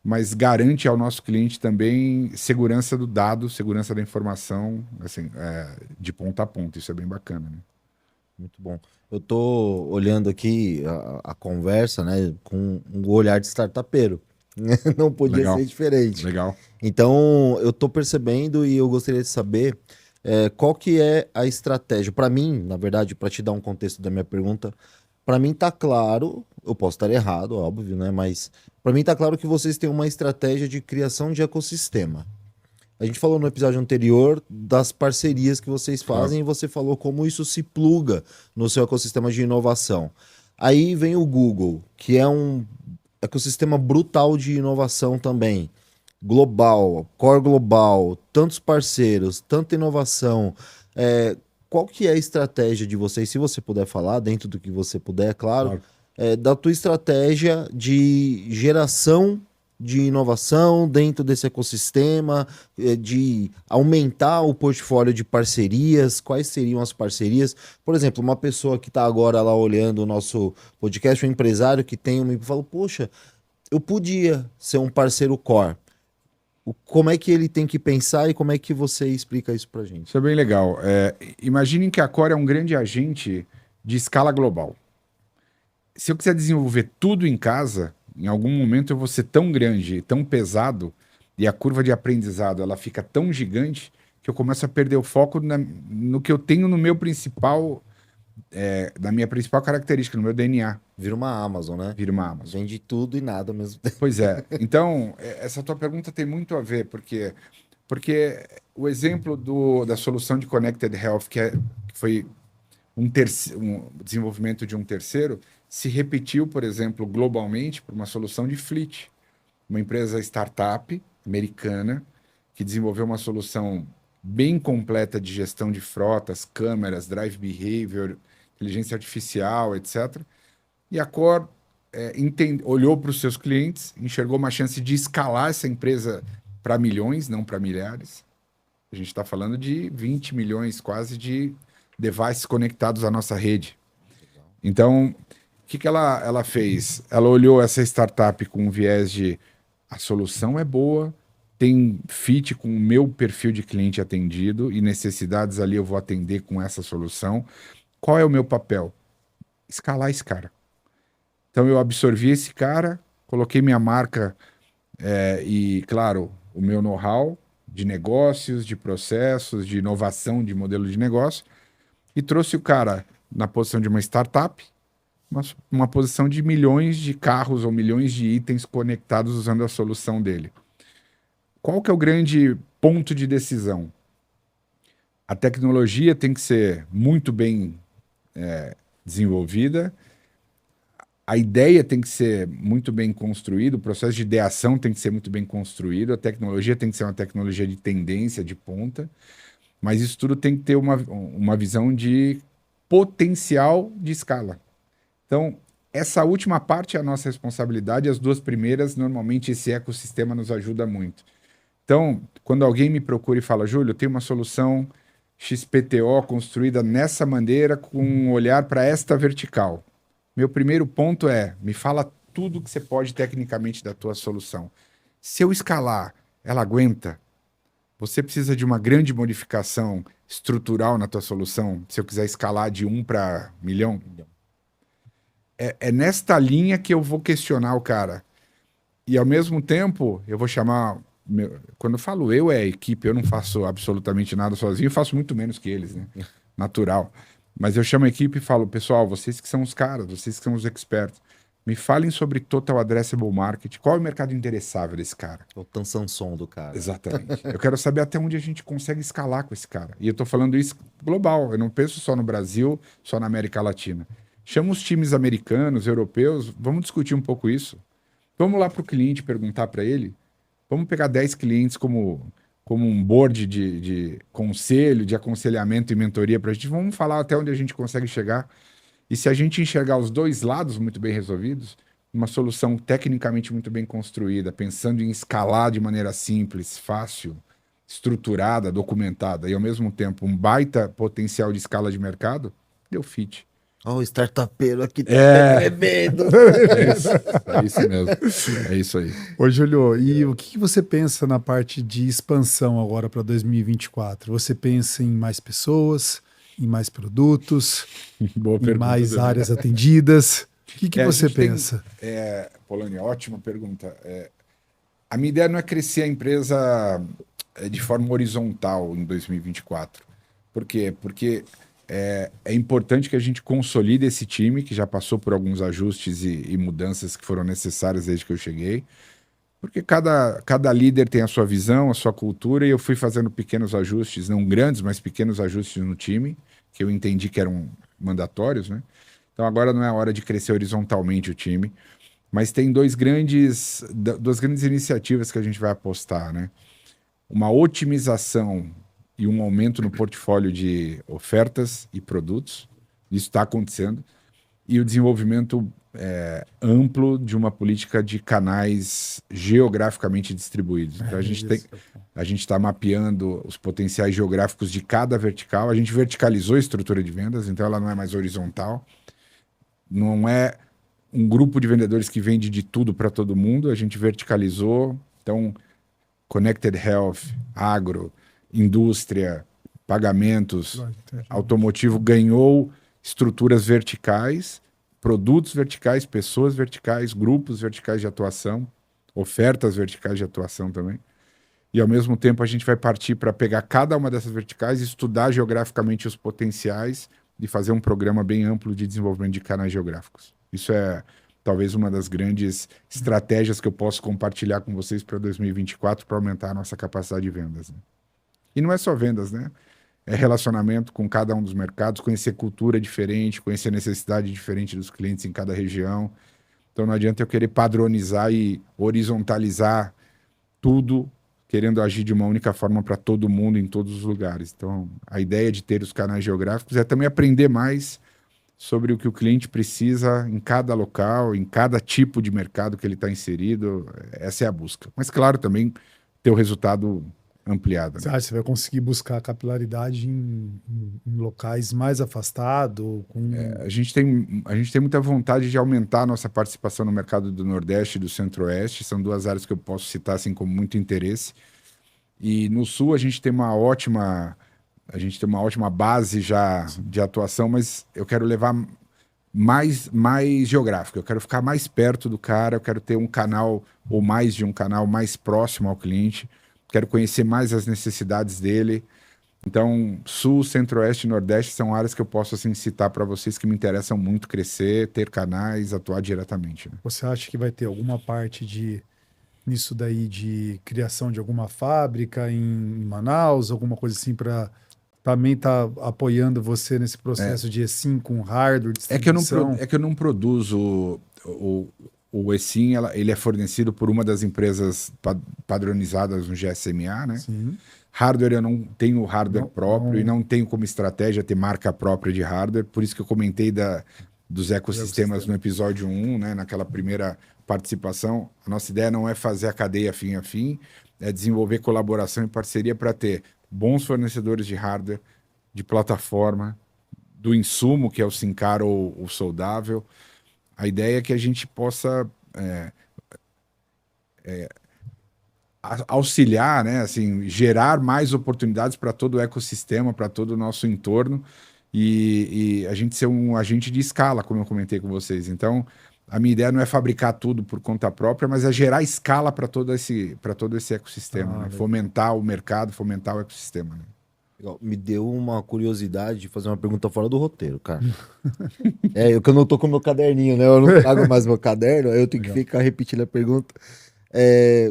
[SPEAKER 1] mas garante ao nosso cliente também segurança do dado, segurança da informação, assim, de ponta a ponta. Isso é bem bacana, né?
[SPEAKER 3] Muito bom. Eu tô olhando aqui a conversa, né, com um olhar de startupeiro. Não podia ser diferente.
[SPEAKER 1] Legal.
[SPEAKER 3] Então, eu tô percebendo e eu gostaria de saber qual que é a estratégia. Para mim, na verdade, para te dar um contexto da minha pergunta, para mim tá claro, eu posso estar errado, óbvio, né, mas para mim tá claro que vocês têm uma estratégia de criação de ecossistema. A gente falou no episódio anterior das parcerias que vocês fazem e você falou como isso se pluga no seu ecossistema de inovação. Aí vem o Google, que é um ecossistema brutal de inovação também. Global, core global, tantos parceiros, tanta inovação. Qual que é a estratégia de vocês, se você puder falar, dentro do que você puder, é claro, da tua estratégia de geração de inovação dentro desse ecossistema, de aumentar o portfólio de parcerias, quais seriam as parcerias? Por exemplo, uma pessoa que está agora lá olhando o nosso podcast, um empresário que tem e fala, poxa, eu podia ser um parceiro core. Como é que ele tem que pensar e como é que você explica isso pra gente?
[SPEAKER 1] Isso é bem legal. Imaginem que a Core é um grande agente de escala global. Se eu quiser desenvolver tudo em casa, em algum momento eu vou ser tão grande, tão pesado, e a curva de aprendizado ela fica tão gigante que eu começo a perder o foco no que eu tenho no meu principal, na minha principal característica, no meu DNA.
[SPEAKER 3] Vira uma Amazon, né?
[SPEAKER 1] Vira uma Amazon.
[SPEAKER 3] Vende tudo e nada ao mesmo tempo.
[SPEAKER 1] Pois é. Então, essa tua pergunta tem muito a ver, porque o exemplo da solução de Connected Health, que foi um desenvolvimento de um terceiro, se repetiu, por exemplo, globalmente para uma solução de fleet. Uma empresa startup americana que desenvolveu uma solução bem completa de gestão de frotas, câmeras, drive behavior, inteligência artificial, etc. E a Core olhou para os seus clientes, enxergou uma chance de escalar essa empresa para milhões, não para milhares. A gente está falando de 20 milhões quase de devices conectados à nossa rede. Então, o que ela fez? Ela olhou essa startup com um viés de a solução é boa, tem fit com o meu perfil de cliente atendido e necessidades ali eu vou atender com essa solução. Qual é o meu papel? Escalar esse cara. Então eu absorvi esse cara, coloquei minha marca e, claro, o meu know-how de negócios, de processos, de inovação de modelo de negócio e trouxe o cara na posição de uma startup, uma posição de milhões de carros ou milhões de itens conectados usando a solução dele. Qual que é o grande ponto de decisão? A tecnologia tem que ser muito bem desenvolvida, a ideia tem que ser muito bem construída, o processo de ideação tem que ser muito bem construído, a tecnologia tem que ser uma tecnologia de tendência, de ponta, mas isso tudo tem que ter uma visão de potencial de escala. Então, essa última parte é a nossa responsabilidade, as duas primeiras, normalmente esse ecossistema nos ajuda muito. Então, quando alguém me procura e fala, Júlio, eu tenho uma solução XPTO construída nessa maneira com um olhar para esta vertical. Meu primeiro ponto me fala tudo que você pode tecnicamente da tua solução. Se eu escalar, ela aguenta? Você precisa de uma grande modificação estrutural na tua solução, se eu quiser escalar de 1 para milhão? É nesta linha que eu vou questionar o cara. E, ao mesmo tempo, eu vou chamar... Quando eu falo é a equipe, eu não faço absolutamente nada sozinho, eu faço muito menos que eles, né? Natural. Mas eu chamo a equipe e falo, pessoal, vocês que são os caras, vocês que são os experts, me falem sobre Total Addressable Market, qual é o mercado endereçável desse cara?
[SPEAKER 3] O Tan Sanson do cara.
[SPEAKER 1] Exatamente. Eu quero saber até onde a gente consegue escalar com esse cara. E eu tô falando isso global, eu não penso só no Brasil, só na América Latina. Chama os times americanos, europeus, vamos discutir um pouco isso. Vamos lá para o cliente perguntar para ele, vamos pegar 10 clientes como um board de conselho, de aconselhamento e mentoria para a gente. Vamos falar até onde a gente consegue chegar. E se a gente enxergar os dois lados muito bem resolvidos, uma solução tecnicamente muito bem construída, pensando em escalar de maneira simples, fácil, estruturada, documentada, e ao mesmo tempo um baita potencial de escala de mercado, deu fit.
[SPEAKER 3] Ó, o startupeiro aqui tá tremendo.
[SPEAKER 1] É isso mesmo. É isso aí.
[SPEAKER 2] Ô, Júlio, e o que você pensa na parte de expansão agora para 2024? Você pensa em mais pessoas, em mais produtos,
[SPEAKER 1] Boa
[SPEAKER 2] em
[SPEAKER 1] pergunta,
[SPEAKER 2] mais
[SPEAKER 1] Daniel.
[SPEAKER 2] áreas atendidas? O que você
[SPEAKER 1] a gente
[SPEAKER 2] pensa?
[SPEAKER 1] Polônia, ótima pergunta. A minha ideia não é crescer a empresa de forma horizontal em 2024. Por quê? Porque é importante que a gente consolide esse time, que já passou por alguns ajustes e mudanças que foram necessárias desde que eu cheguei. Porque cada líder tem a sua visão, a sua cultura, e eu fui fazendo pequenos ajustes, não grandes, mas pequenos ajustes no time, que eu entendi que eram mandatórios, né? Então agora não é a hora de crescer horizontalmente o time, mas tem duas grandes iniciativas que a gente vai apostar, né? Uma otimização e um aumento no portfólio de ofertas e produtos, isso está acontecendo, e o desenvolvimento amplo de uma política de canais geograficamente distribuídos. Então a gente está mapeando os potenciais geográficos de cada vertical, a gente verticalizou a estrutura de vendas, então ela não é mais horizontal, não é um grupo de vendedores que vende de tudo para todo mundo, a gente verticalizou, então Connected Health, agro, indústria, pagamentos, automotivo ganhou estruturas verticais, produtos verticais, pessoas verticais, grupos verticais de atuação, ofertas verticais de atuação também. E ao mesmo tempo a gente vai partir para pegar cada uma dessas verticais, estudar geograficamente os potenciais e fazer um programa bem amplo de desenvolvimento de canais geográficos. Isso é talvez uma das grandes estratégias que eu posso compartilhar com vocês para 2024 para aumentar a nossa capacidade de vendas, né? E não é só vendas, né? É relacionamento com cada um dos mercados, conhecer cultura diferente, conhecer necessidade diferente dos clientes em cada região. Então não adianta eu querer padronizar e horizontalizar tudo querendo agir de uma única forma para todo mundo, em todos os lugares. Então, a ideia de ter os canais geográficos é também aprender mais sobre o que o cliente precisa em cada local, em cada tipo de mercado que ele está inserido. Essa é a busca. Mas, claro, também ter o resultado ampliado.
[SPEAKER 2] Você acha que você vai conseguir buscar capilaridade em locais mais afastados?
[SPEAKER 1] A gente tem muita vontade de aumentar a nossa participação no mercado do Nordeste e do Centro-Oeste. São duas áreas que eu posso citar assim, com muito interesse. E no Sul a gente tem uma ótima base já de atuação, mas eu quero levar mais geográfico. Eu quero ficar mais perto do cara, eu quero ter um canal ou mais de um canal mais próximo ao cliente. Quero conhecer mais as necessidades dele. Então, Sul, Centro-Oeste e Nordeste são áreas que eu posso assim, citar para vocês que me interessam muito crescer, ter canais, atuar diretamente. Né?
[SPEAKER 2] Você acha que vai ter alguma parte nisso daí de criação de alguma fábrica em Manaus, alguma coisa assim para também estar apoiando você nesse processo de eSIM com hardware, distribuição?
[SPEAKER 1] É que eu não produzo o eSIM, ele é fornecido por uma das empresas padronizadas no GSMA, né?
[SPEAKER 2] Sim.
[SPEAKER 1] Hardware, eu não tenho hardware próprio e não tenho como estratégia ter marca própria de hardware, por isso que eu comentei dos ecossistemas no episódio 1, né? Naquela primeira participação. A nossa ideia não é fazer a cadeia fim a fim, é desenvolver colaboração e parceria para ter bons fornecedores de hardware, de plataforma, do insumo, que é o SIM-Car ou o soldável. A ideia é que a gente possa auxiliar, né, assim, gerar mais oportunidades para todo o ecossistema, para todo o nosso entorno e a gente ser um agente de escala, como eu comentei com vocês. Então, a minha ideia não é fabricar tudo por conta própria, mas é gerar escala para todo esse ecossistema, né? Fomentar o mercado, fomentar o ecossistema. Né?
[SPEAKER 3] Me deu uma curiosidade de fazer uma pergunta fora do roteiro, cara. Eu que eu não tô com meu caderninho, né? Eu não trago mais meu caderno, aí eu tenho que ficar repetindo a pergunta.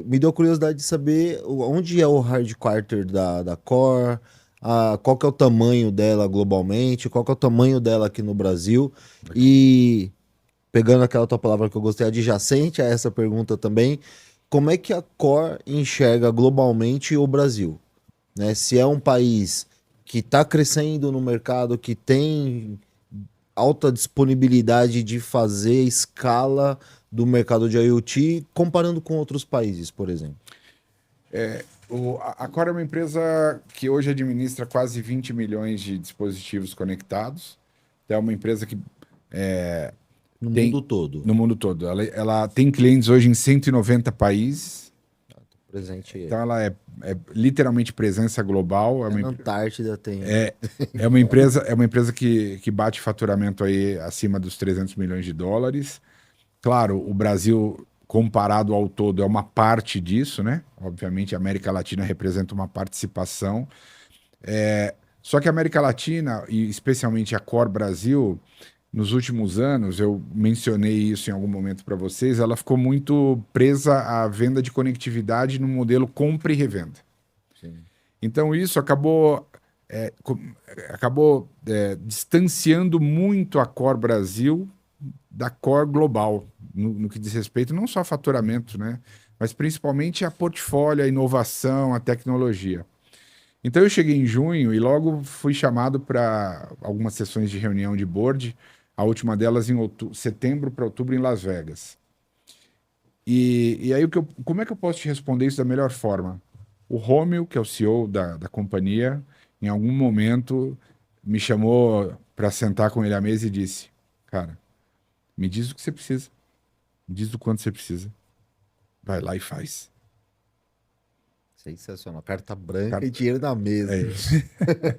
[SPEAKER 3] Me deu a curiosidade de saber onde é o hardquarter da Core, qual que é o tamanho dela globalmente, qual que é o tamanho dela aqui no Brasil. E, pegando aquela tua palavra que eu gostei, adjacente a essa pergunta também, como é que a Core enxerga globalmente o Brasil? Né? Se é um país que está crescendo no mercado, que tem alta disponibilidade de fazer escala do mercado de IoT, comparando com outros países, por exemplo.
[SPEAKER 1] A Core é uma empresa que hoje administra quase 20 milhões de dispositivos conectados. É uma empresa que
[SPEAKER 3] mundo todo.
[SPEAKER 1] No mundo todo. Ela tem clientes hoje em 190 países.
[SPEAKER 3] Presente aí.
[SPEAKER 1] Então ela é literalmente presença global.
[SPEAKER 3] Na Antártida tem.
[SPEAKER 1] É uma empresa que bate faturamento aí acima dos 300 milhões de dólares. Claro, o Brasil, comparado ao todo, é uma parte disso, né? Obviamente, a América Latina representa uma participação. Só que a América Latina, e especialmente a Core Brasil, nos últimos anos, eu mencionei isso em algum momento para vocês, ela ficou muito presa à venda de conectividade no modelo compra e revenda.
[SPEAKER 3] Sim.
[SPEAKER 1] Então isso acabou distanciando muito a Core Brasil da Core Global, no que diz respeito não só a faturamento, né, mas principalmente a portfólio, a inovação, a tecnologia. Então eu cheguei em junho e logo fui chamado para algumas sessões de reunião de board, a última delas em setembro para outubro em Las Vegas. E aí, como é que eu posso te responder isso da melhor forma? O Romeu, que é o CEO da companhia, em algum momento me chamou para sentar com ele à mesa e disse, cara, me diz o que você precisa, me diz o quanto você precisa, vai lá e faz.
[SPEAKER 3] Sensacional. Carta branca e dinheiro na mesa.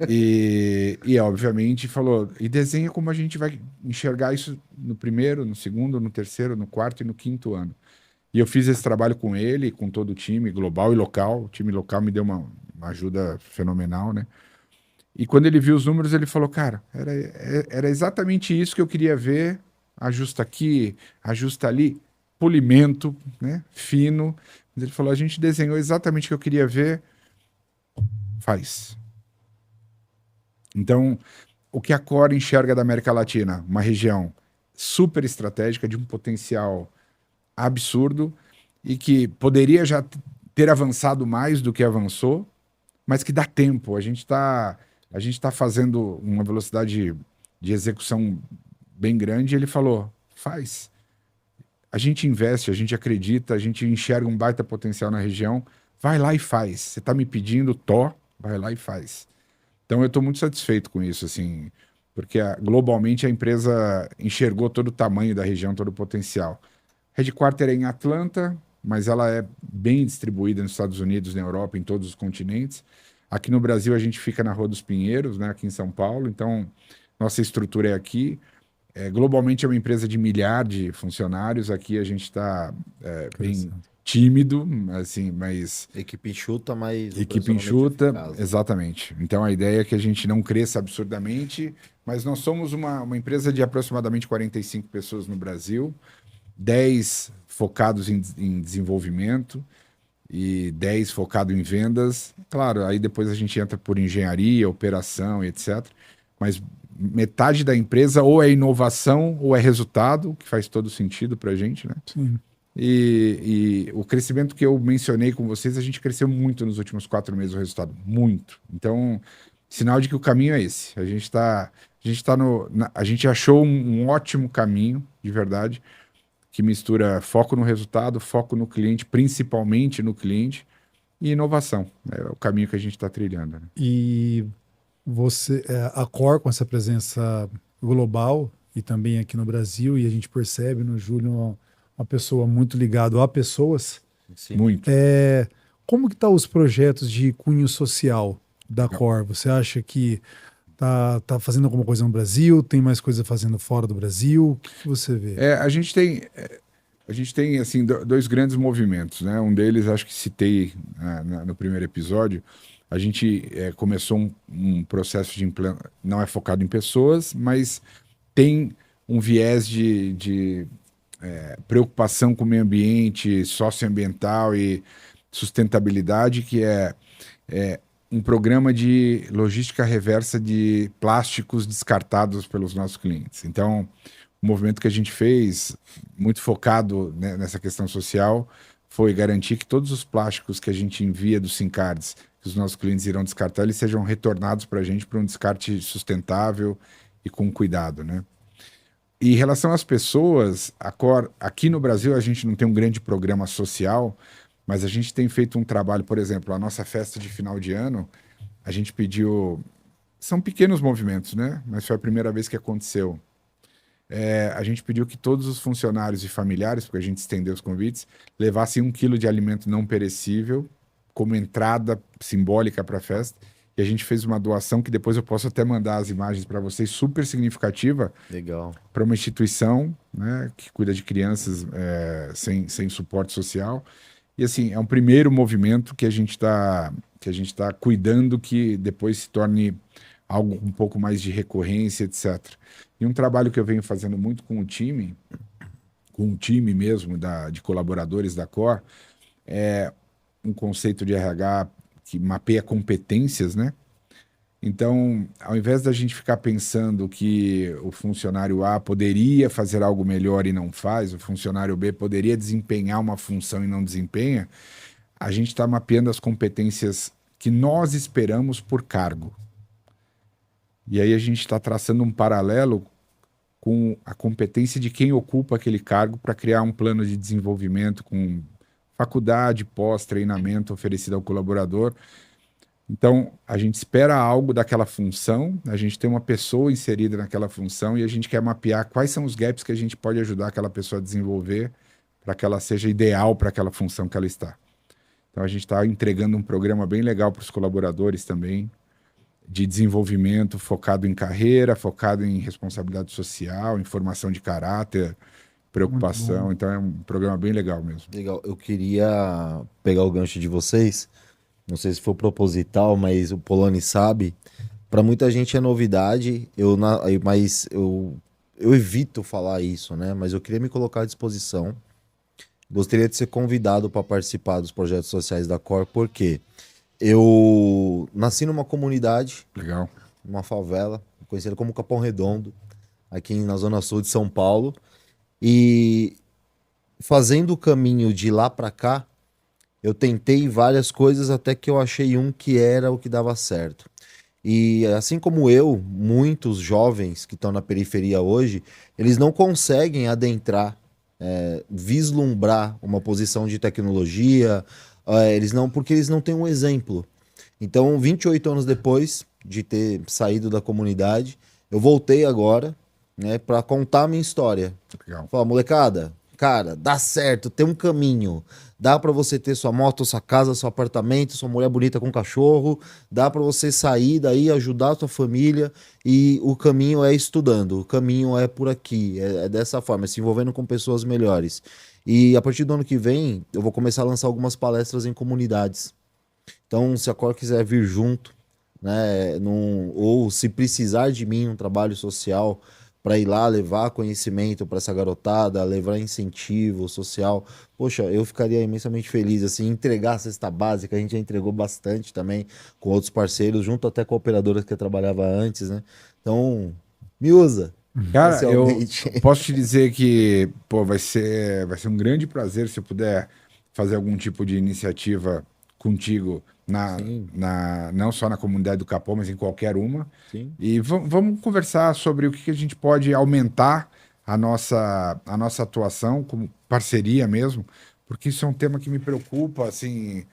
[SPEAKER 1] E obviamente falou, e desenha como a gente vai enxergar isso no primeiro, no segundo, no terceiro, no quarto e no quinto ano. E eu fiz esse trabalho com ele, com todo o time global e local. O time local me deu uma ajuda fenomenal, né? E quando ele viu os números, ele falou, cara, era exatamente isso que eu queria ver. Ajusta aqui, ajusta ali, polimento, né? Fino. Ele falou, a gente desenhou exatamente o que eu queria ver, faz. Então, o que a Core enxerga da América Latina? Uma região super estratégica, de um potencial absurdo, e que poderia já ter avançado mais do que avançou, mas que dá tempo. A gente tá fazendo uma velocidade de execução bem grande. E ele falou: faz. A gente investe, a gente acredita, a gente enxerga um baita potencial na região. Vai lá e faz. Você está me pedindo, vai lá e faz. Então eu estou muito satisfeito com isso, assim, porque globalmente a empresa enxergou todo o tamanho da região, todo o potencial. Headquarter é em Atlanta, mas ela é bem distribuída nos Estados Unidos, na Europa, em todos os continentes. Aqui no Brasil a gente fica na Rua dos Pinheiros, né, aqui em São Paulo, então nossa estrutura é aqui. Globalmente é uma empresa de milhares de funcionários, aqui a gente está bem tímido, assim, mas...
[SPEAKER 3] Equipe enxuta, mas...
[SPEAKER 1] Equipe enxuta, exatamente. Então a ideia é que a gente não cresça absurdamente, mas nós somos uma empresa de aproximadamente 45 pessoas no Brasil, 10 focados em desenvolvimento e 10 focados em vendas. Claro, aí depois a gente entra por engenharia, operação, etc. Mas metade da empresa ou é inovação ou é resultado, que faz todo sentido para a gente, né?
[SPEAKER 2] Sim.
[SPEAKER 1] E o crescimento que eu mencionei com vocês, a gente cresceu muito nos últimos 4 meses o resultado, muito. Então, sinal de que o caminho é esse. A gente achou um ótimo caminho, de verdade, que mistura foco no resultado, foco no cliente, principalmente no cliente, e inovação. É o caminho que a gente está trilhando, né?
[SPEAKER 2] E a Cor, com essa presença global e também aqui no Brasil, e a gente percebe no Júlio uma pessoa muito ligada a pessoas.
[SPEAKER 3] Sim.
[SPEAKER 1] Muito.
[SPEAKER 2] Como que estão os projetos de cunho social da Cor? Você acha que tá fazendo alguma coisa no Brasil? Tem mais coisa fazendo fora do Brasil? O que você vê?
[SPEAKER 1] A gente tem assim, dois grandes movimentos, né? Um deles, acho que citei no primeiro episódio. A gente começou um processo de não é focado em pessoas, mas tem um viés de preocupação com o meio ambiente, socioambiental e sustentabilidade, que é um programa de logística reversa de plásticos descartados pelos nossos clientes. Então, o movimento que a gente fez, muito focado, né, nessa questão social, foi garantir que todos os plásticos que a gente envia dos SIM-cards, que os nossos clientes irão descartar, eles sejam retornados para a gente para um descarte sustentável e com cuidado, né? E em relação às pessoas, aqui no Brasil a gente não tem um grande programa social, mas a gente tem feito um trabalho, por exemplo, a nossa festa de final de ano, a gente pediu... São pequenos movimentos, né? Mas foi a primeira vez que aconteceu. A gente pediu que todos os funcionários e familiares, porque a gente estendeu os convites, levassem 1 quilo de alimento não perecível como entrada simbólica para a festa. E a gente fez uma doação que depois eu posso até mandar as imagens para vocês, super significativa.
[SPEAKER 3] Legal.
[SPEAKER 1] Para uma instituição, né, que cuida de crianças sem suporte social. E assim, é um primeiro movimento que a gente tá cuidando que depois se torne algo um pouco mais de recorrência, etc. E um trabalho que eu venho fazendo muito com o time mesmo de colaboradores da Cor, é um conceito de RH que mapeia competências, né? Então, ao invés da gente ficar pensando que o funcionário A poderia fazer algo melhor e não faz, o funcionário B poderia desempenhar uma função e não desempenha, a gente está mapeando as competências que nós esperamos por cargo. E aí a gente está traçando um paralelo com a competência de quem ocupa aquele cargo para criar um plano de desenvolvimento com faculdade, pós-treinamento oferecido ao colaborador. Então, a gente espera algo daquela função, a gente tem uma pessoa inserida naquela função e a gente quer mapear quais são os gaps que a gente pode ajudar aquela pessoa a desenvolver para que ela seja ideal para aquela função que ela está. Então, a gente está entregando um programa bem legal para os colaboradores também, de desenvolvimento focado em carreira, focado em responsabilidade social, em formação de caráter, preocupação. Então, é um programa bem legal mesmo.
[SPEAKER 3] Legal. Eu queria pegar o gancho de vocês. Não sei se foi proposital, mas o Poloni sabe. Para muita gente é novidade, mas eu evito falar isso, né? Mas eu queria me colocar à disposição. Gostaria de ser convidado para participar dos projetos sociais da Cor, porque eu nasci numa comunidade,
[SPEAKER 1] Legal.
[SPEAKER 3] numa favela, conhecida como Capão Redondo, aqui na zona sul de São Paulo. E fazendo o caminho de lá para cá, Eu tentei várias coisas até que eu achei um que era o que dava certo. E assim como eu, muitos jovens que estão na periferia hoje, eles não conseguem adentrar, vislumbrar uma posição de tecnologia, porque eles não têm um exemplo. Então, 28 anos depois de ter saído da comunidade, eu voltei agora, né, para contar a minha história.
[SPEAKER 1] Legal.
[SPEAKER 3] Falar, molecada, cara, dá certo, tem um caminho. Dá pra você ter sua moto, sua casa, seu apartamento, sua mulher bonita com cachorro. Dá pra você sair daí, ajudar a sua família. E o caminho é estudando. O caminho é por aqui. É dessa forma, é se envolvendo com pessoas melhores. E a partir do ano que vem, eu vou começar a lançar algumas palestras em comunidades. Então, se a Cor quiser vir junto, né, ou se precisar de mim, um trabalho social para ir lá levar conhecimento para essa garotada, levar incentivo social, poxa, eu ficaria imensamente feliz, assim, entregar a cesta básica, a gente já entregou bastante também com outros parceiros, junto até com a operadora que eu trabalhava antes, né? Então, me usa.
[SPEAKER 1] Cara, eu
[SPEAKER 3] Especialmente.
[SPEAKER 1] posso te dizer que, pô, vai ser um grande prazer se eu puder fazer algum tipo de iniciativa contigo
[SPEAKER 3] Sim,
[SPEAKER 1] não só na comunidade do Capão, mas em qualquer uma.
[SPEAKER 3] sim.
[SPEAKER 1] E vamos conversar sobre o que a gente pode aumentar a nossa atuação como parceria mesmo, porque isso é um tema que me preocupa, assim,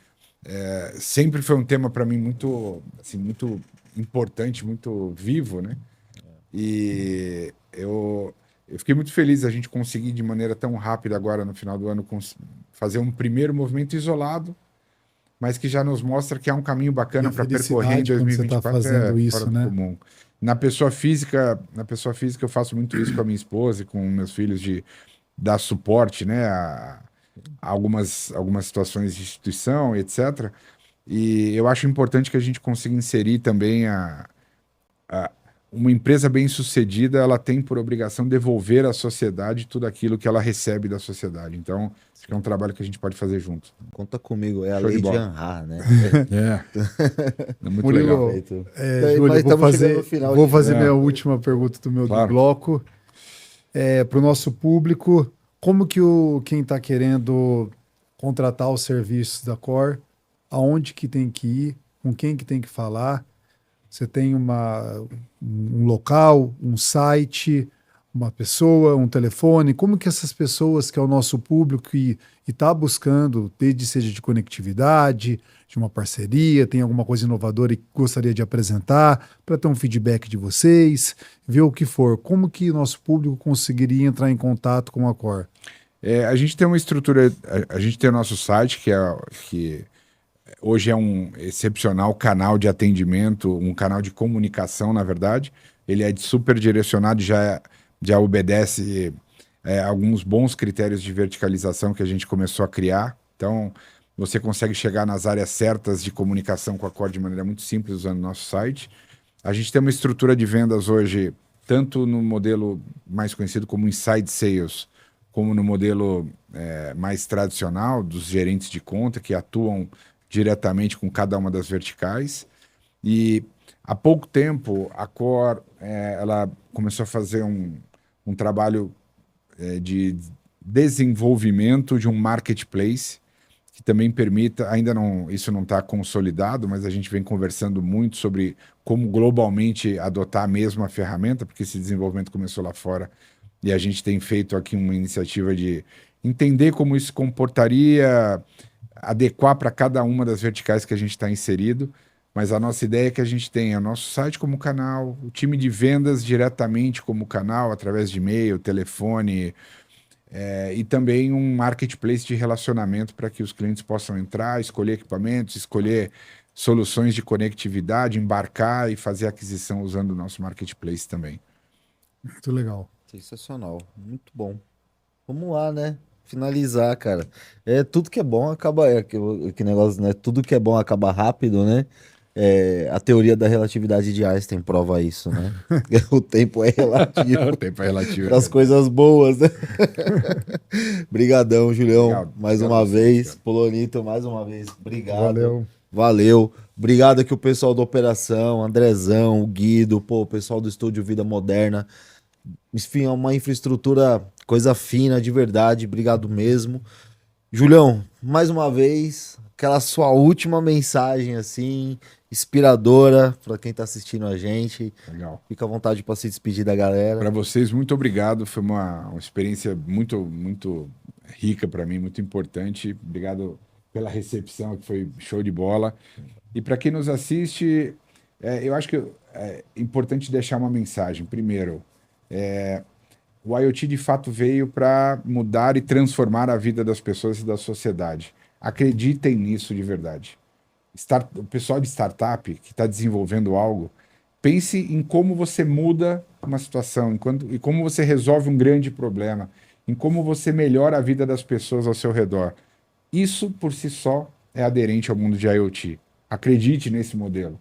[SPEAKER 1] sempre foi um tema para mim muito, assim, muito importante, muito vivo, né? E eu fiquei muito feliz a gente conseguir de maneira tão rápida agora no final do ano fazer um primeiro movimento isolado, mas que já nos mostra que há um caminho
[SPEAKER 2] E
[SPEAKER 1] bacana
[SPEAKER 2] a
[SPEAKER 1] para percorrer em
[SPEAKER 2] felicidade quando você está
[SPEAKER 1] 2024
[SPEAKER 2] fazendo
[SPEAKER 1] fora
[SPEAKER 2] isso,
[SPEAKER 1] do
[SPEAKER 2] né?
[SPEAKER 1] comum. Na pessoa física eu faço muito isso com a minha esposa e com meus filhos de dar suporte, né, a algumas situações de instituição, e etc. E eu acho importante que a gente consiga inserir também uma empresa bem-sucedida, ela tem por obrigação devolver à sociedade tudo aquilo que ela recebe da sociedade. Então, acho que é um trabalho que a gente pode fazer junto.
[SPEAKER 3] Conta comigo, é a
[SPEAKER 1] Show de
[SPEAKER 3] lei de
[SPEAKER 1] bola.
[SPEAKER 3] Anhar, né?
[SPEAKER 1] É. É muito legal.
[SPEAKER 2] Murilo,
[SPEAKER 3] Perfeito.
[SPEAKER 2] Júlio,
[SPEAKER 3] Mas estamos chegando no final
[SPEAKER 2] vou
[SPEAKER 3] de
[SPEAKER 2] fazer
[SPEAKER 1] É.
[SPEAKER 2] minha última pergunta do do
[SPEAKER 1] Claro.
[SPEAKER 2] bloco. Para o nosso público, como que quem está querendo contratar os serviços da Cor, aonde que tem que ir, com quem que tem que falar? Você tem um local, um site, uma pessoa, um telefone? Como que essas pessoas, que é o nosso público e está buscando, desde seja de conectividade, de uma parceria, tem alguma coisa inovadora e gostaria de apresentar, para ter um feedback de vocês, ver o que for. Como que o nosso público conseguiria entrar em contato com a Cor?
[SPEAKER 1] A gente tem uma estrutura, a gente tem o nosso site, que hoje é um excepcional canal de atendimento, um canal de comunicação, na verdade. Ele é super direcionado, já obedece alguns bons critérios de verticalização que a gente começou a criar. Então, você consegue chegar nas áreas certas de comunicação com a Cor de maneira muito simples usando o nosso site. A gente tem uma estrutura de vendas hoje, tanto no modelo mais conhecido como Inside Sales, como no modelo mais tradicional dos gerentes de conta, que atuam diretamente com cada uma das verticais. E há pouco tempo a Cor ela começou a fazer um trabalho de desenvolvimento de um marketplace que também permita, ainda não, isso não está consolidado, mas a gente vem conversando muito sobre como globalmente adotar a mesma ferramenta, porque esse desenvolvimento começou lá fora e a gente tem feito aqui uma iniciativa de entender como isso se comportaria, adequar para cada uma das verticais que a gente está inserido, mas a nossa ideia é que a gente tenha o nosso site como canal, o time de vendas diretamente como canal, através de e-mail, telefone, e também um marketplace de relacionamento para que os clientes possam entrar, escolher equipamentos, escolher soluções de conectividade, embarcar e fazer aquisição usando o nosso marketplace também.
[SPEAKER 2] Muito legal.
[SPEAKER 3] Sensacional, muito bom. Vamos lá, né? Finalizar, cara. Tudo que é bom acaba. Que negócio, né? Tudo que é bom acaba rápido, né? A teoria da relatividade de Einstein prova isso, né? O tempo é relativo
[SPEAKER 1] O tempo é relativo.
[SPEAKER 3] para as coisas boas, né? Brigadão, Julião,
[SPEAKER 1] Obrigado.
[SPEAKER 3] mais
[SPEAKER 1] Obrigado
[SPEAKER 3] uma
[SPEAKER 1] a vocês,
[SPEAKER 3] vez.
[SPEAKER 1] cara.
[SPEAKER 3] Polonito, mais uma vez. Obrigado.
[SPEAKER 2] Valeu.
[SPEAKER 3] Valeu. Obrigado aqui o pessoal da operação, Andrezão, o Guido, pô, o pessoal do estúdio Vida Moderna. Enfim, é uma infraestrutura, coisa fina, de verdade. Obrigado mesmo. Julião, mais uma vez, aquela sua última mensagem, assim, inspiradora para quem tá assistindo a gente.
[SPEAKER 1] Legal.
[SPEAKER 3] Fica à vontade para se despedir da galera.
[SPEAKER 1] Para vocês, muito obrigado. Foi uma experiência muito rica para mim, muito importante. Obrigado pela recepção, que foi show de bola. E para quem nos assiste, eu acho que é importante deixar uma mensagem. Primeiro, o IoT de fato veio para mudar e transformar a vida das pessoas e da sociedade. Acreditem nisso de verdade. O pessoal de startup que está desenvolvendo algo, pense em como você muda uma situação, e como você resolve um grande problema, em como você melhora a vida das pessoas ao seu redor. Isso, por si só, é aderente ao mundo de IoT. Acredite nesse modelo.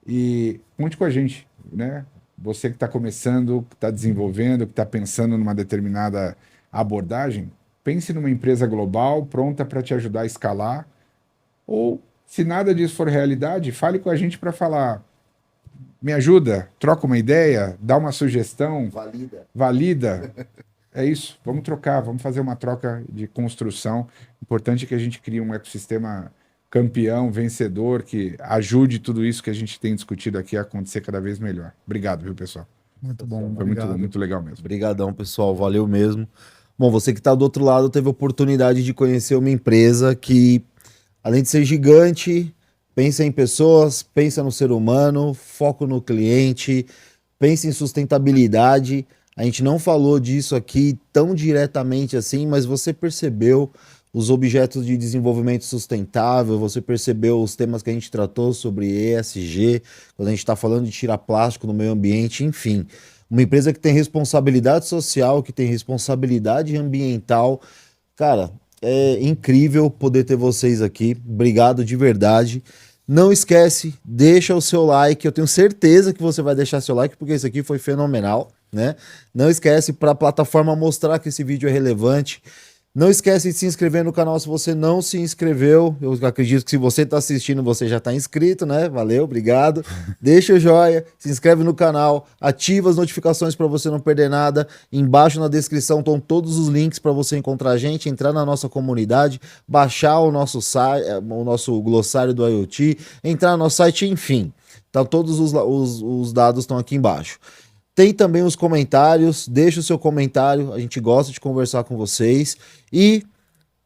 [SPEAKER 1] E conte com a gente, né? Você que está começando, que está desenvolvendo, que está pensando numa determinada abordagem, pense numa empresa global pronta para te ajudar a escalar. Ou, se nada disso for realidade, fale com a gente para falar: me ajuda, troca uma ideia, dá uma sugestão, valida. É isso, vamos trocar, vamos fazer uma troca de construção. Importante é que a gente crie um ecossistema campeão, vencedor, que ajude tudo isso que a gente tem discutido aqui a acontecer cada vez melhor. Obrigado, viu, pessoal?
[SPEAKER 2] Muito bom,
[SPEAKER 1] Foi
[SPEAKER 2] obrigado.
[SPEAKER 1] muito legal mesmo.
[SPEAKER 3] Obrigadão, pessoal. Valeu mesmo. Bom, você que está do outro lado teve a oportunidade de conhecer uma empresa que, além de ser gigante, pensa em pessoas, pensa no ser humano, foco no cliente, pensa em sustentabilidade. A gente não falou disso aqui tão diretamente assim, mas você percebeu os objetos de desenvolvimento sustentável, você percebeu os temas que a gente tratou sobre ESG, quando a gente está falando de tirar plástico no meio ambiente, enfim. Uma empresa que tem responsabilidade social, que tem responsabilidade ambiental. Cara, é incrível poder ter vocês aqui. Obrigado de verdade. Não esquece, deixa o seu like. Eu tenho certeza que você vai deixar seu like, porque isso aqui foi fenomenal, né? Não esquece para a plataforma mostrar que esse vídeo é relevante. Não esquece de se inscrever no canal se você não se inscreveu. Eu acredito que se você está assistindo, você já está inscrito, né? Valeu, obrigado. Deixa o joinha, se inscreve no canal, ativa as notificações para você não perder nada. Embaixo na descrição estão todos os links para você encontrar a gente, entrar na nossa comunidade, baixar o nosso site, o nosso glossário do IoT, entrar no nosso site, enfim. Tá, todos os dados estão aqui embaixo. Tem também os comentários, deixa o seu comentário, a gente gosta de conversar com vocês. E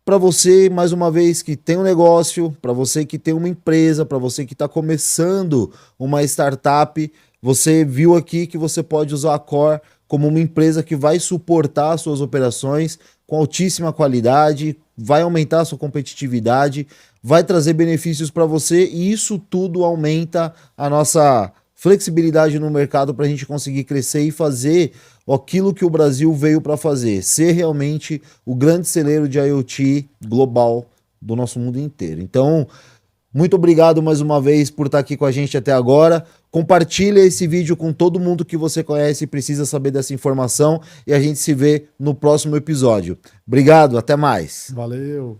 [SPEAKER 3] para você, mais uma vez, que tem um negócio, para você que tem uma empresa, para você que está começando uma startup, você viu aqui que você pode usar a Core como uma empresa que vai suportar suas operações com altíssima qualidade, vai aumentar a sua competitividade, vai trazer benefícios para você e isso tudo aumenta a nossa flexibilidade no mercado para a gente conseguir crescer e fazer aquilo que o Brasil veio para fazer, ser realmente o grande celeiro de IoT global do nosso mundo inteiro. Então, muito obrigado mais uma vez por estar aqui com a gente até agora. Compartilha esse vídeo com todo mundo que você conhece e precisa saber dessa informação e a gente se vê no próximo episódio. Obrigado, até mais.
[SPEAKER 2] Valeu.